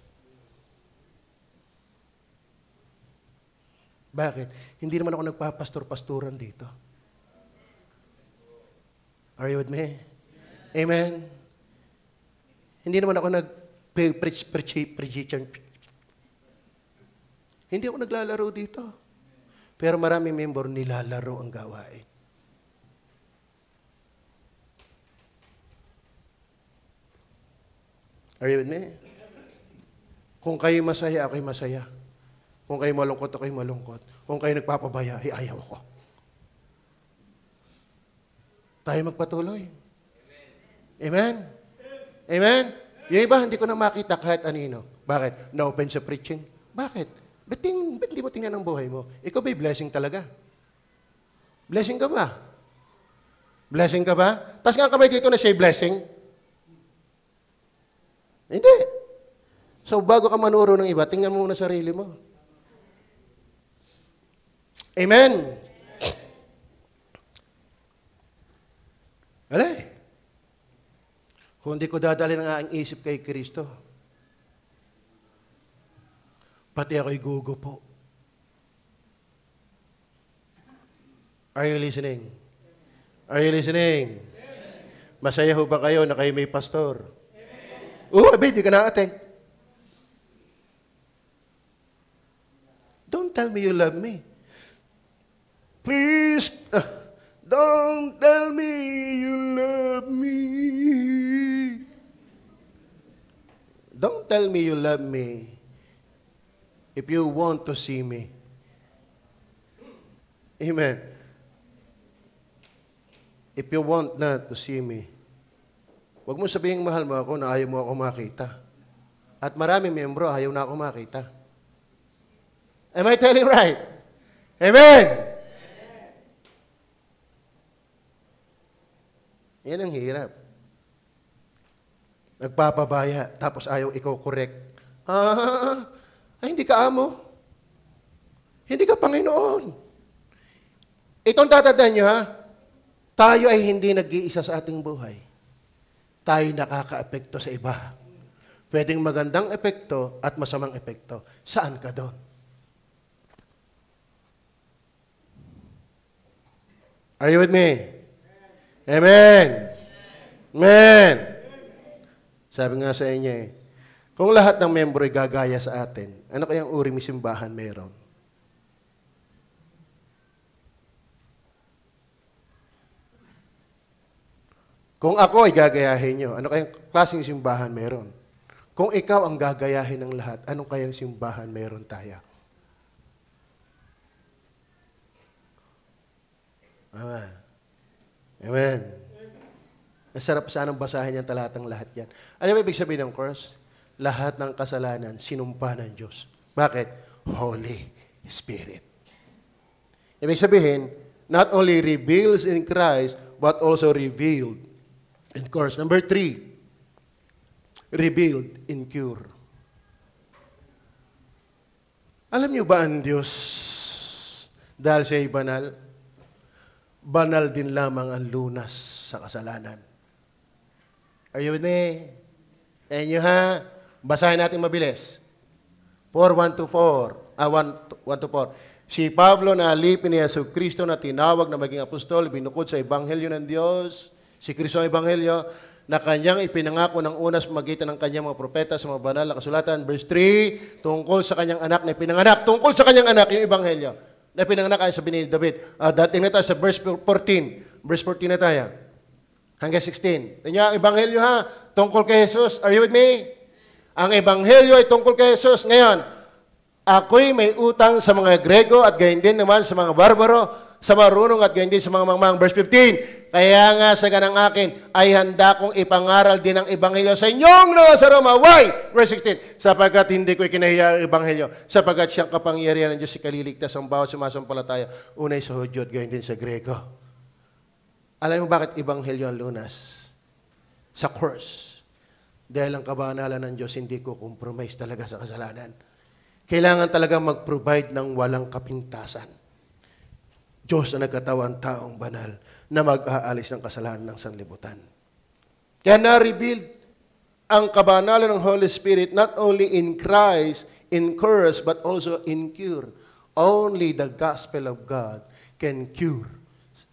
Bakit? Hindi naman ako nagpapastor-pastoran dito. Are you with me? Amen? Hindi naman ako nag-preach. Hindi ako naglalaro dito. Pero maraming member nilalaro ang gawain. Are you with me? Kung kayo masaya, ako'y masaya. Kung kayo malungkot, ako'y malungkot. Kung kayo nagpapabaya, ayaw ko. Tayo magpatuloy. Amen? Amen? Yung iba, hindi ko na makita kahit anino. Bakit? Na-open sa preaching. Bakit? Ba't hindi mo tingnan ang buhay mo? Ikaw ba'y blessing talaga? Blessing ka ba? Blessing ka ba? Tapos nga kamay dito na say blessing? Hindi. So, bago ka manuro ng iba, tingnan mo muna sarili mo. Amen? Alay. Kung hindi ko dadalhin ang aking isip kay Kristo, pati ako'y gugupo. Are you listening? Are you listening? Masaya ho ba kayo na kayo may pastor? Oo, hindi ka na-attend. Don't tell me you love me. Please, don't tell me you love me. Don't tell me you love me if you want to see me. Amen. If you want not to see me, huwag mo sabihin mahal mo ako na ayaw mo ako makita. At maraming miyembro ayaw na ako makita. Am I telling right? Amen! Yan ang hirap. Nagpapabaya, tapos ayaw ikaw correct. Hindi ka amo. Hindi ka Panginoon. Itong tatandaan nyo, ha? Tayo ay hindi nag-iisa sa ating buhay. Tayo nakaka-epekto sa iba. Pwedeng magandang epekto at masamang epekto. Saan ka doon? Are you with me? Amen. Amen. Sabi nga sa inyo kung lahat ng membro ay gagaya sa atin, ano kayang uri ng simbahan meron? Kung ako ay gagayahin nyo, ano kayang klaseng simbahan meron? Kung ikaw ang gagayahin ng lahat, anong kayang simbahan meron tayo? Amen. Amen. Nasarap sanang basahin yung talatang lahat yan. Ano ba ibig sabihin ng course? Lahat ng kasalanan, sinumpa ng Diyos. Bakit? Holy Spirit. Ibig sabihin, not only reveals in Christ, but also revealed. In course, number 3, revealed in cure. Alam niyo ba ang Diyos, dahil siya'y banal, banal din lamang ang lunas sa kasalanan. Are you with me? Enyo ha? Basahin natin mabilis. 4:1-4. 1-4. Si Pablo na alipin ni Jesucristo na tinawag na maging apostol, binukod sa Ebanghelyo ng Diyos, si Kristo ang Ebanghelyo, na kanyang ipinangako ng unas magitan ng kanyang mga propeta sa mga banal na kasulatan. Verse 3, tungkol sa kanyang anak na ipinanganak. Tungkol sa kanyang anak, yung Ebanghelyo, na pinanganak ayon sa binili David. Dating na tayo sa verse 14. Verse 14 na tayo. Hanggang 16. Tingnan ang Ebanghelyo ha. Tungkol kay Jesus. Are you with me? Ang Ebanghelyo ay tungkol kay Jesus. Ngayon, ako'y may utang sa mga Grego at gayon din naman sa mga barbaro, sa marunong at gayon din sa mga mangmang. Verse 15. Kaya nga sa ganang akin ay handa kong ipangaral din ang Ebanghelyo sa inyong mga sa Roma. Why? Verse 16. Sapagkat hindi ko ikinahiya ang Ebanghelyo, sapagkat siyang kapangyarihan ng Diyos si kaliligtas ang bawat sumasampalataya, unay sa Hudyo at gayon din sa Grego. Alam mo bakit Ebanghelyo ang lunas? Sa course. Dahil ang kabanalan ng Diyos hindi ko compromise talaga sa kasalanan. Kailangan talaga mag-provide ng walang kapintasan. Diyos na nagkatawang taong banal na mag-aalis ng kasalanan ng sanlibutan. Kaya na-revealed ang kabanalan ng Holy Spirit not only in Christ, in curse, but also in cure. Only the gospel of God can cure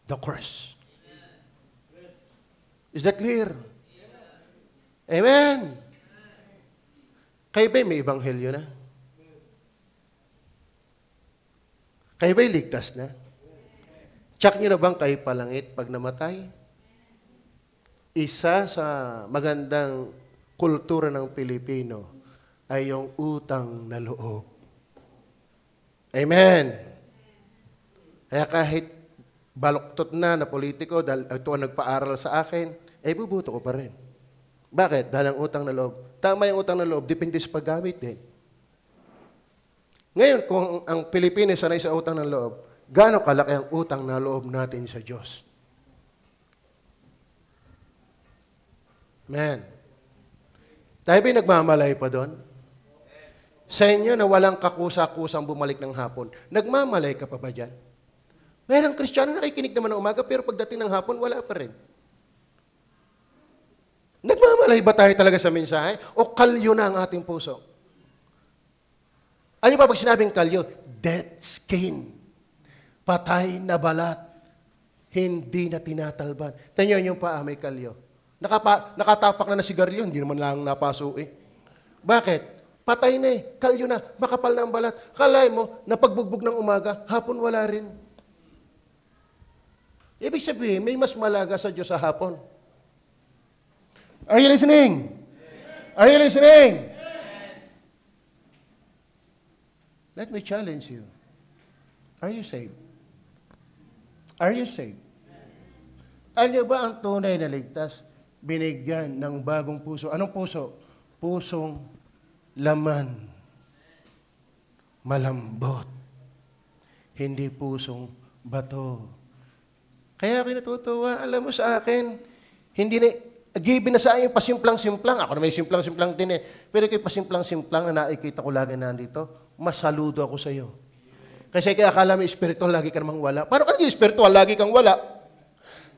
the curse. Is that clear? Amen. Kayo ba'y may ebanghelyo na? Kayo ba'y ligtas na? Check nyo na bang kayo palangit pag namatay? Isa sa magandang kultura ng Pilipino ay yung utang na loob. Amen. Kaya kahit baluktot na politiko, dahil ito ang nagpaaral sa akin, ay bubuto ko pa rin. Bakit? Dahil ang utang na loob. Tama yung utang na loob, depende sa paggamit din. Ngayon, kung ang Pilipinas sanay sa utang ng loob, gaano kalaki ang utang na loob natin sa Diyos? Man. Tayo ba'y nagmamalay pa doon? Sa inyo na walang kakusa-kusang bumalik ng hapon, nagmamalay ka pa ba dyan? Mayroong Kristiyano nakikinig naman ng umaga, pero pagdating ng hapon, wala pa rin. Nagmamalay ba tayo talaga sa mensahe? O kalyo na ang ating puso? Ano ba pag sinabing kalyo? Dead skin. Patay na balat. Hindi na tinatalban. Tanyo yung paa, may kalyo. Nakatapak na sigarilyo, hindi naman lang napaso eh. Bakit? Patay na eh. Kalyo na. Makapal na ang balat. Kalay mo, napagbugbog ng umaga, hapon wala rin. Ibig sabihin, may mas malaga sa Diyos sa hapon. Are you listening? Are you listening? Let me challenge you. Are you saved? Are you saved? Alam niyo ba ang tunay na ligtas? Binigyan ng bagong puso. Anong puso? Pusong laman. Malambot. Hindi pusong bato. Kaya ako natutuwa. Alam mo sa akin, hindi na, given na sa akin yung pasimplang-simplang. Ako na may simplang-simplang din eh. Pero kay pasimplang-simplang na nakikita ko lagi nandito, mas saludo ako sa iyo. Kasi kaya akala mo spiritual, lagi ka namang wala. Paano ka naging spiritual, lagi kang wala?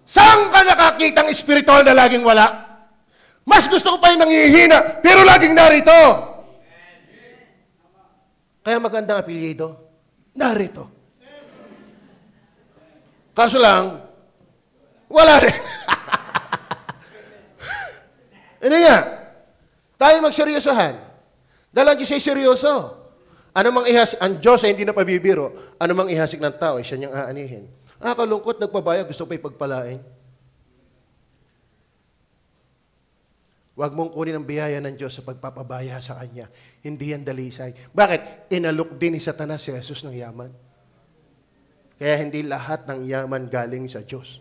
Saan ka nakakitang spiritual na laging wala? Mas gusto ko pa yung nangihina, pero laging narito. Kaya magandang apelyido, narito. Kaso lang, wala rin. Ano nga? Tayo magseryosohan. Dahil ang Diyos ay seryoso. Ano mang ang Diyos ay hindi na pabibiro. Ano mang ihasik ng tao ay siya niyang aanihin. Kalungkot, nagpabaya, gusto pa ipagpalain. Huwag mong kunin ang biyaya ng Diyos sa pagpapabaya sa Kanya. Hindi yan dalisay. Bakit? Inalok din ni Satanas si Jesus ng yaman. Kaya hindi lahat ng yaman galing sa Diyos.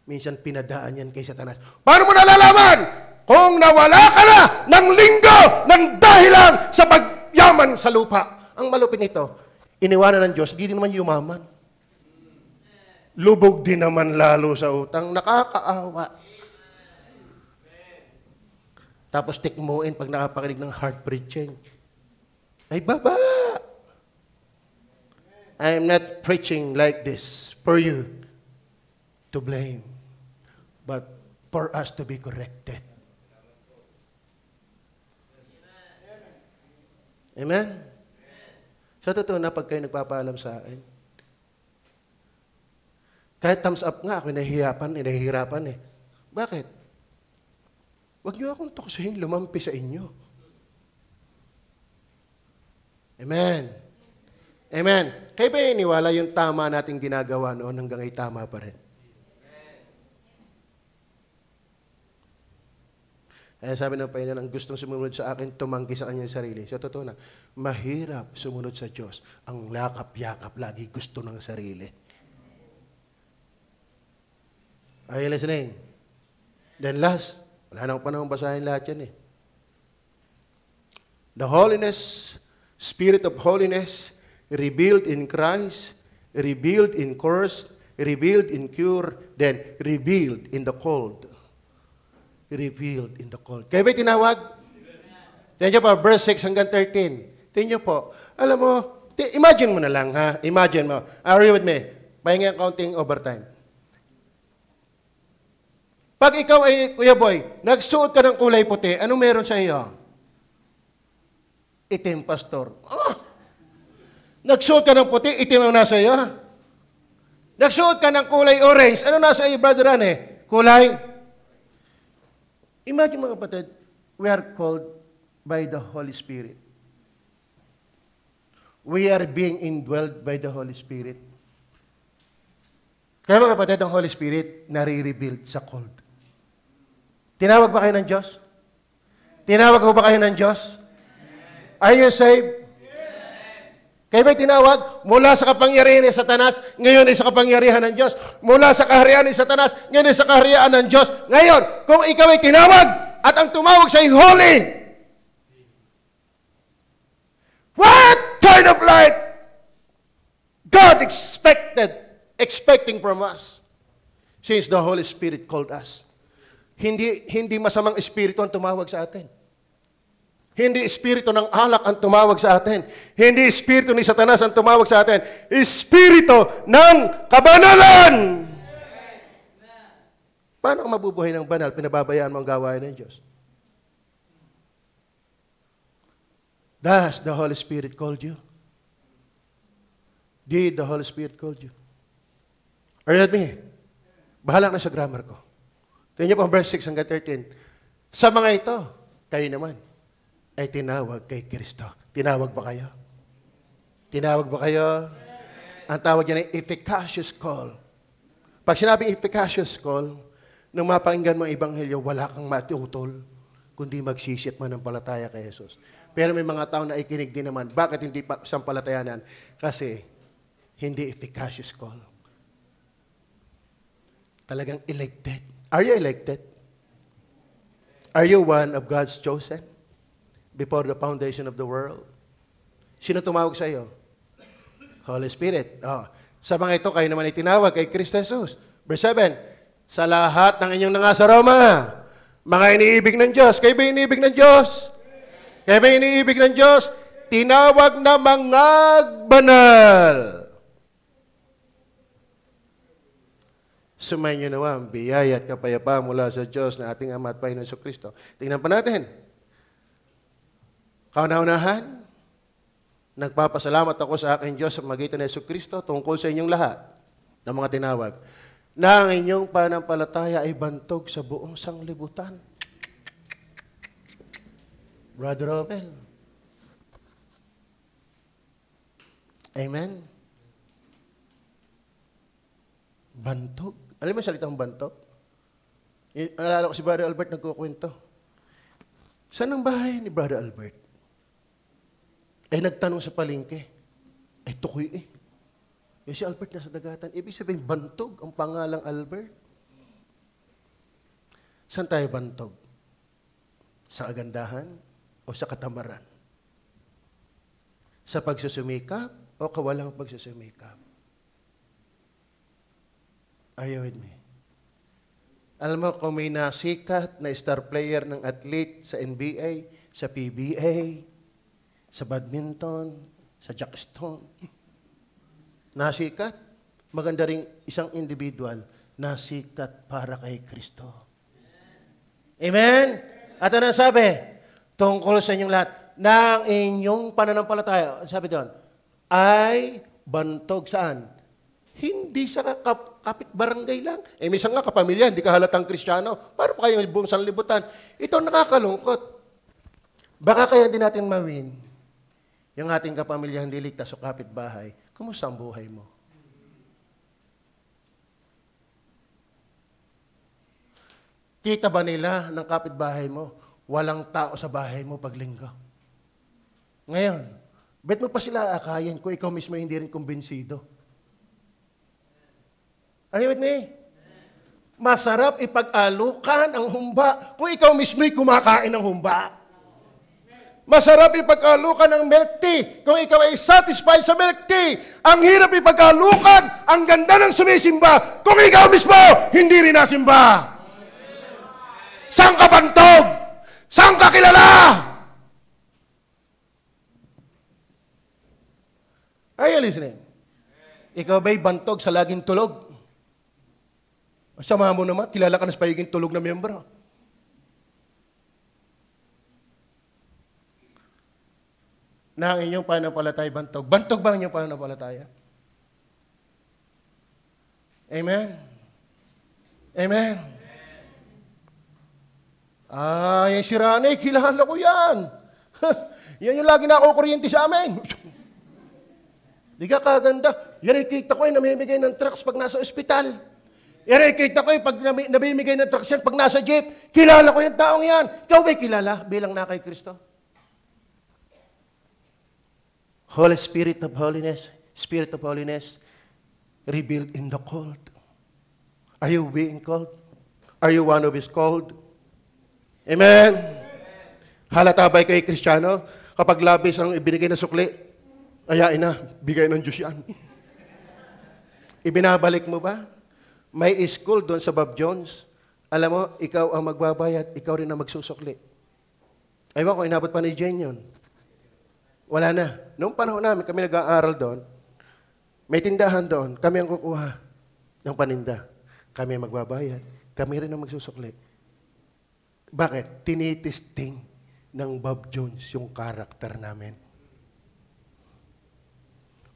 Minsan pinadaan yan kay Satanas. Paano mo nalalaman? Kung nawala ka na ng linggo ng dahilan sa pagyaman sa lupa. Ang malupit nito, iniwanan ng Diyos, hindi din naman yumaman. Lubog din naman lalo sa utang. Nakakaawa. Tapos tikmuin pag nakapakinig ng heart preaching. Ay baba! I'm not preaching like this for you to blame, but for us to be corrected. Amen? Sa totoo na, pag kayo nagpapaalam sa akin, kahit thumbs up nga, ako nahihirapan eh. Bakit? Huwag niyo akong tuksahin, lumampi sa inyo. Amen. Amen. Kayo ba iniwala yung tama nating ginagawa noon hanggang ay tama pa rin? Kaya sabi ng Panginoon, ang gustong sumunod sa akin, tumanggi sa kanyang sarili. Sa totoo na, mahirap sumunod sa Diyos. Ang lakap-yakap lagi gusto ng sarili. Are you listening? Then last, wala na akong panahon basahin lahat yan eh. The holiness, spirit of holiness, revealed in Christ, revealed in curse, revealed in cure, then revealed in the cold. Revealed in the cold. Kaya ba'y tinawag? Tingnan nyo po, verse 6 hanggang 13. Tingnan nyo po. Alam mo, imagine mo na lang, ha? Imagine mo. Are you with me? Pahinga counting overtime. Pag ikaw ay, Kuya Boy, nagsuot ka ng kulay puti, anong meron sa iyo? Itim, pastor. Nagsuot ka ng puti, itim ang nasa iyo. Nagsuot ka ng kulay orange, ano nasa iyo, Brother Rane? Kulay? Imagine mga kapatid, we are called by the Holy Spirit. We are being indwelled by the Holy Spirit. Kaya mga kapatid, ang Holy Spirit nare-rebuild sa cold. Tinawag ba kayo ng Diyos? Tinawag ko ba kayo ng Diyos? Are you saved? Kayo ba'y tinawag? Mula sa kapangyarihan ni Satanas, ngayon ay sa kapangyarihan ng Diyos. Mula sa kaharian ni Satanas, ngayon ay sa kaharian ng Diyos. Ngayon, kung ikaw ay tinawag, at ang tumawag sa holy, what kind of life God expecting from us, since the Holy Spirit called us? Hindi masamang espiritu ang tumawag sa atin. Hindi espiritu ng alak ang tumawag sa atin. Hindi espiritu ni Satanas ang tumawag sa atin. Espiritu ng kabanalan. Paano ang mabubuhay ng banal? Pinababayaan mo ang gawain ng Diyos. Does the Holy Spirit called you? Did the Holy Spirit called you? Are you with me? Bahala na sa grammar ko. Tingnan niyo po ang verse 6 hanggang 13. Sa mga ito, kayo naman ay tinawag kay Kristo. Tinawag ba kayo? Tinawag ba kayo? Ang tawag niya ay efficacious call. Pag sinabing efficacious call, nung mapakinggan mo ang Ebanghelyo, wala kang matutol, kundi magsisit manampalataya kay Jesus. Pero may mga tao na ikinig din naman. Bakit hindi sampalatayanan? Kasi hindi efficacious call. Talagang elected. Are you elected? Are you one of God's chosen? Before the foundation of the world. Sino tumawag sa iyo? Holy Spirit. Oh. Sa mga ito, kayo naman ay tinawag kay Kristo Jesus. Verse 7, sa lahat ng inyong nangasa Roma, mga iniibig ng Diyos. Kayo ba iniibig ng Diyos? Kayo ba iniibig ng Diyos? Tinawag na mga banal. Sumayin niyo naman, biyaya at kapayapaan mula sa Diyos na ating Ama at Panginoon Jesucristo. Tingnan pa natin. Kauna-unahan, nagpapasalamat ako sa aking Diyos sa magitan ni Jesucristo tungkol sa inyong lahat ng mga tinawag, na ang inyong pananampalataya ay bantog sa buong sanglibutan. Brother Romel. Amen? Bantog. Alam mo salitang bantog? Alala ko si Brother Albert nagkukwento. Saan ang bahay ni Brother Albert? Ay nagtanong sa palengke. Ay tukoy eh. Eh si Albert nasa dagatan. Ibig sabihin, bantog ang pangalang Albert. Saan tayo bantog? Sa kagandahan o sa katamaran? Sa pagsusumikap o kawalang pagsusumikap? Are you with me? Alam mo, kung may nasikat na star player ng athlete sa NBA, sa PBA, sa badminton, sa jackstone, nasikat, maganda rin isang individual, nasikat para kay Kristo. Amen? At ano sabi? Tungkol sa inyong lahat, ng inyong pananampalataya, sabi doon, ay bantog saan? Hindi sa kapit-barangay lang. Eh, minsan nga kapamilya, hindi ka halatang Kristiyano. Para pa kayong buong sanlibutan? Ito nakakalungkot. Baka kaya din natin mawin yung ating kapamilya hindi ligtas sa kapitbahay. Kumusta ang buhay mo? Kita ba nila ng kapitbahay mo, walang tao sa bahay mo pag linggo? Ngayon, bet mo pa sila akayin kung ikaw mismo hindi rin kumbinsido? Are you with me? Masarap ipag-alukan ang humba kung ikaw mismo'y kumakain ng humba. Masarap ipag-alukan ng milk tea kung ikaw ay satisfied sa milk tea. Ang hirap ipag-alukan, ang ganda ng sumisimba kung ikaw mismo hindi rin nasimba. Saan ka bantog? Saan ka kilala? Are you listening? Ikaw ba'y bantog sa laging tulog? Sama mo naman, kilala ka na sa pagiging tulog na miyembro. na ang inyong pananampalataya bantog. Bantog ba ang inyong pananampalataya? Amen? Amen? Yung si Rane, kilala ko yan. Yan yung lagi nakukuryente sa amin. Di ka kaganda. Yan ay kita ko ay namimigay ng trucks pag nasa ospital. Yan ay kita ko ay pag namimigay ng trucks yan pag nasa jeep. Kilala ko yung taong yan. Ikaw ba'y kilala bilang na kay Kristo? Holy Spirit of Holiness, revealed in the cold. Are you being called? Are you one of His called? Amen. Halata ba'y kay Kristiyano? Kapag labis ang ibinigay na sukli, ayain na, bigay ng Diyos yan. Ibinabalik mo ba? May school doon sa Bob Jones. Alam mo, ikaw ang magbabayad, ikaw rin ang magsusukli. Aywan ko, inabot pa ni Jane yun. Wala na. Noong panahon namin, kami nag-aaral doon, may tindahan doon, kami ang kukuha ng paninda. Kami ang magbabayad, kami rin ang magsusukli. Bakit? Tinitesting ng Bob Jones yung karakter namin.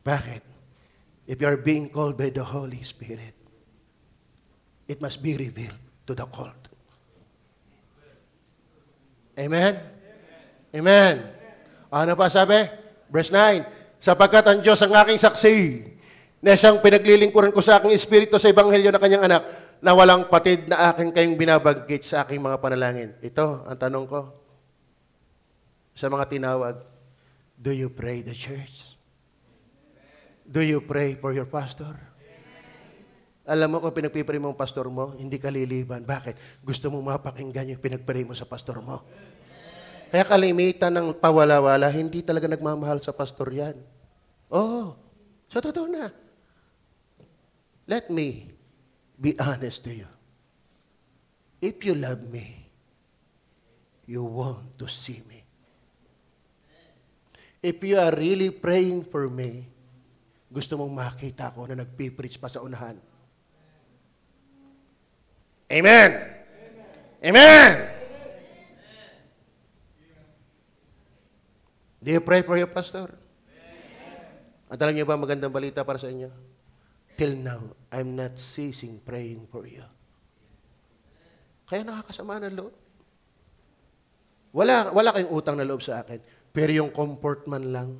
Bakit? If you are being called by the Holy Spirit, it must be revealed to the called. Amen? Amen. Ano pa sabi? Verse 9, sapagkat ang Diyos ang aking saksi, na siyang pinaglilingkuran ko sa aking espiritu sa ebanghelyo na kanyang anak, na walang patid na akin kayong binabanggit sa aking mga panalangin. Ito, ang tanong ko, sa mga tinawag, do you pray the church? Do you pray for your pastor? Alam mo kung pinagpipray mo ang pastor mo, hindi ka liliban. Bakit? Gusto mo mapakinggan yung pinagpray mo sa pastor mo. Kaya kalimitan ng pawala-wala, hindi talaga nagmamahal sa pastor yan. Oh, sa totoo na. Let me be honest to you. If you love me, you want to see me. If you are really praying for me, gusto mong makita ko na nagpipreach pa sa unahan. Amen! Amen! Do you pray for your pastor? At alam niyo ba magandang balita para sa inyo? Till now, I'm not ceasing praying for you. Kaya nakakasama ng loob. Wala kayong utang na loob sa akin. Pero yung comfort man lang,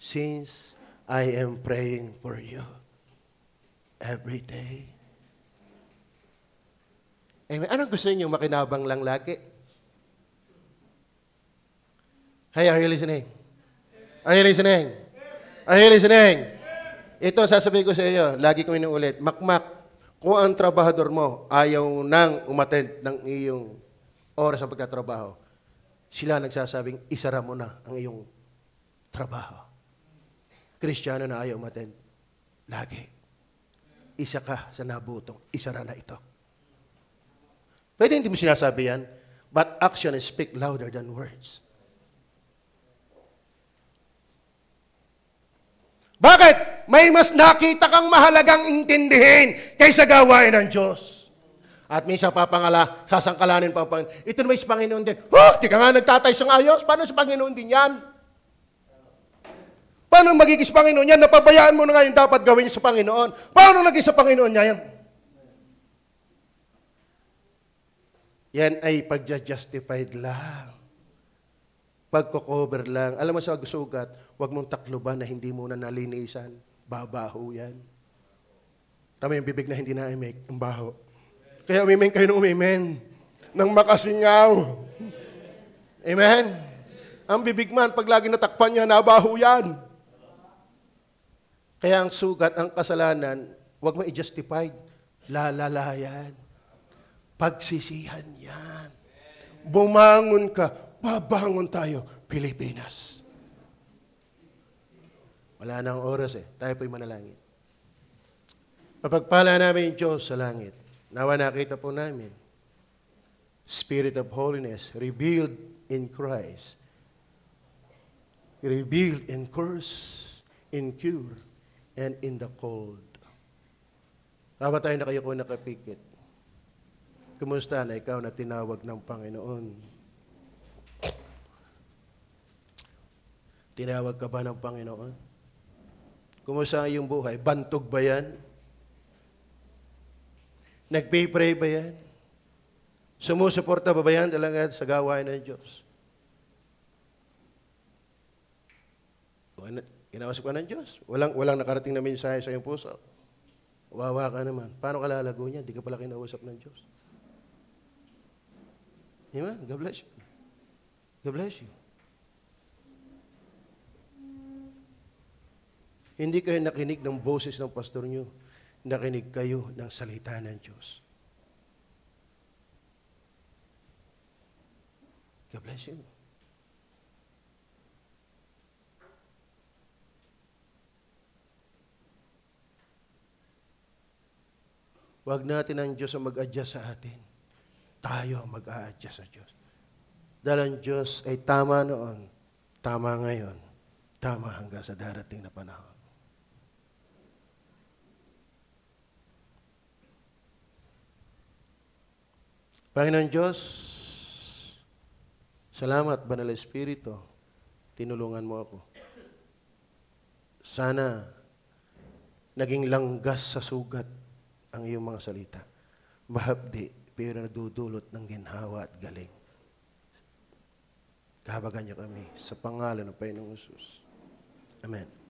since I am praying for you every day. Amen. Anong gusto niyo? Makinabang lang lagi? Hey, are you listening? Are you listening? Are you listening? Ito, sasabihin ko sa iyo, lagi kong inuulit, makmak, kung ang trabahador mo ayaw nang umattend ng iyong oras ng pagkatrabaho, sila nagsasabing, isara mo na ang iyong trabaho. Kristiyano na ayaw umattend, lagi. Isa ka sa nabutong, isara na ito. Pwede hindi mo sinasabi yan, but action speak louder than words. Bakit? May mas nakita kang mahalagang intindihin kaysa gawain ng Diyos. At minsan papangala, sasangkalanin pa ang Panginoon. Ito naman sa Panginoon din. Di ka nga nagtatay sa ayos. Paano sa Panginoon din yan? Paano magiging sa Panginoon yan? Napabayaan mo na nga yung dapat gawin sa Panginoon. Paano naging sa Panginoon niya yan? Yan ay pagja-justified lang. Pagko-cover lang. Alam mo sa sugat, huwag mong takluban na hindi mo na nalinisan. Babaho yan. Tama yung bibig na hindi na-imake, ang baho. Kaya umimen kayo ng umimen. Nang makasingaw. Amen? Ang bibig man, pag lagi natakpan niya, nabaho yan. Kaya ang sugat, ang kasalanan, huwag mo i-justified. Lalala yan. Pagsisihan yan. Bumangon ka. Babangon tayo, Pilipinas. Wala nang oras Tayo po'y manalangin. Mapagpala namin yung Diyos sa langit. Nawa nakita po namin. Spirit of holiness, revealed in Christ. Revealed in curse, in cure, and in the cold. Tama tayo na kayo kung nakapikit. Kumusta na ikaw na tinawag ng Panginoon? Tinawag ka ba ng Panginoon? Kumusta ang iyong buhay? Bantog ba yan? Nagpipray ba yan? Sumusuporta ba yan talaga sa gawain ng Diyos? Kinausap ka ng Diyos. Walang nakarating na mensahe sa iyong puso. Wawa ka naman. Paano ka lalago niya? Hindi ka pala kinausap ng Diyos. Amen? God bless you. God bless you. Hindi kayo nakinig ng boses ng pastor nyo. Nakinig kayo ng salita ng Diyos. God bless you. Huwag natin ang Diyos ang mag-adjust sa atin. Tayo mag-a-adjust sa Diyos. Dahil ang Diyos ay tama noon, tama ngayon, tama hanggang sa darating na panahon. Panginoon Diyos, salamat, Banal Espiritu, tinulungan mo ako. Sana naging langgas sa sugat ang iyong mga salita. Mahapdi, pero nadudulot ng ginhawa at galing. Kahabagan niyo kami sa pangalan ng Panginoong Jesus. Amen.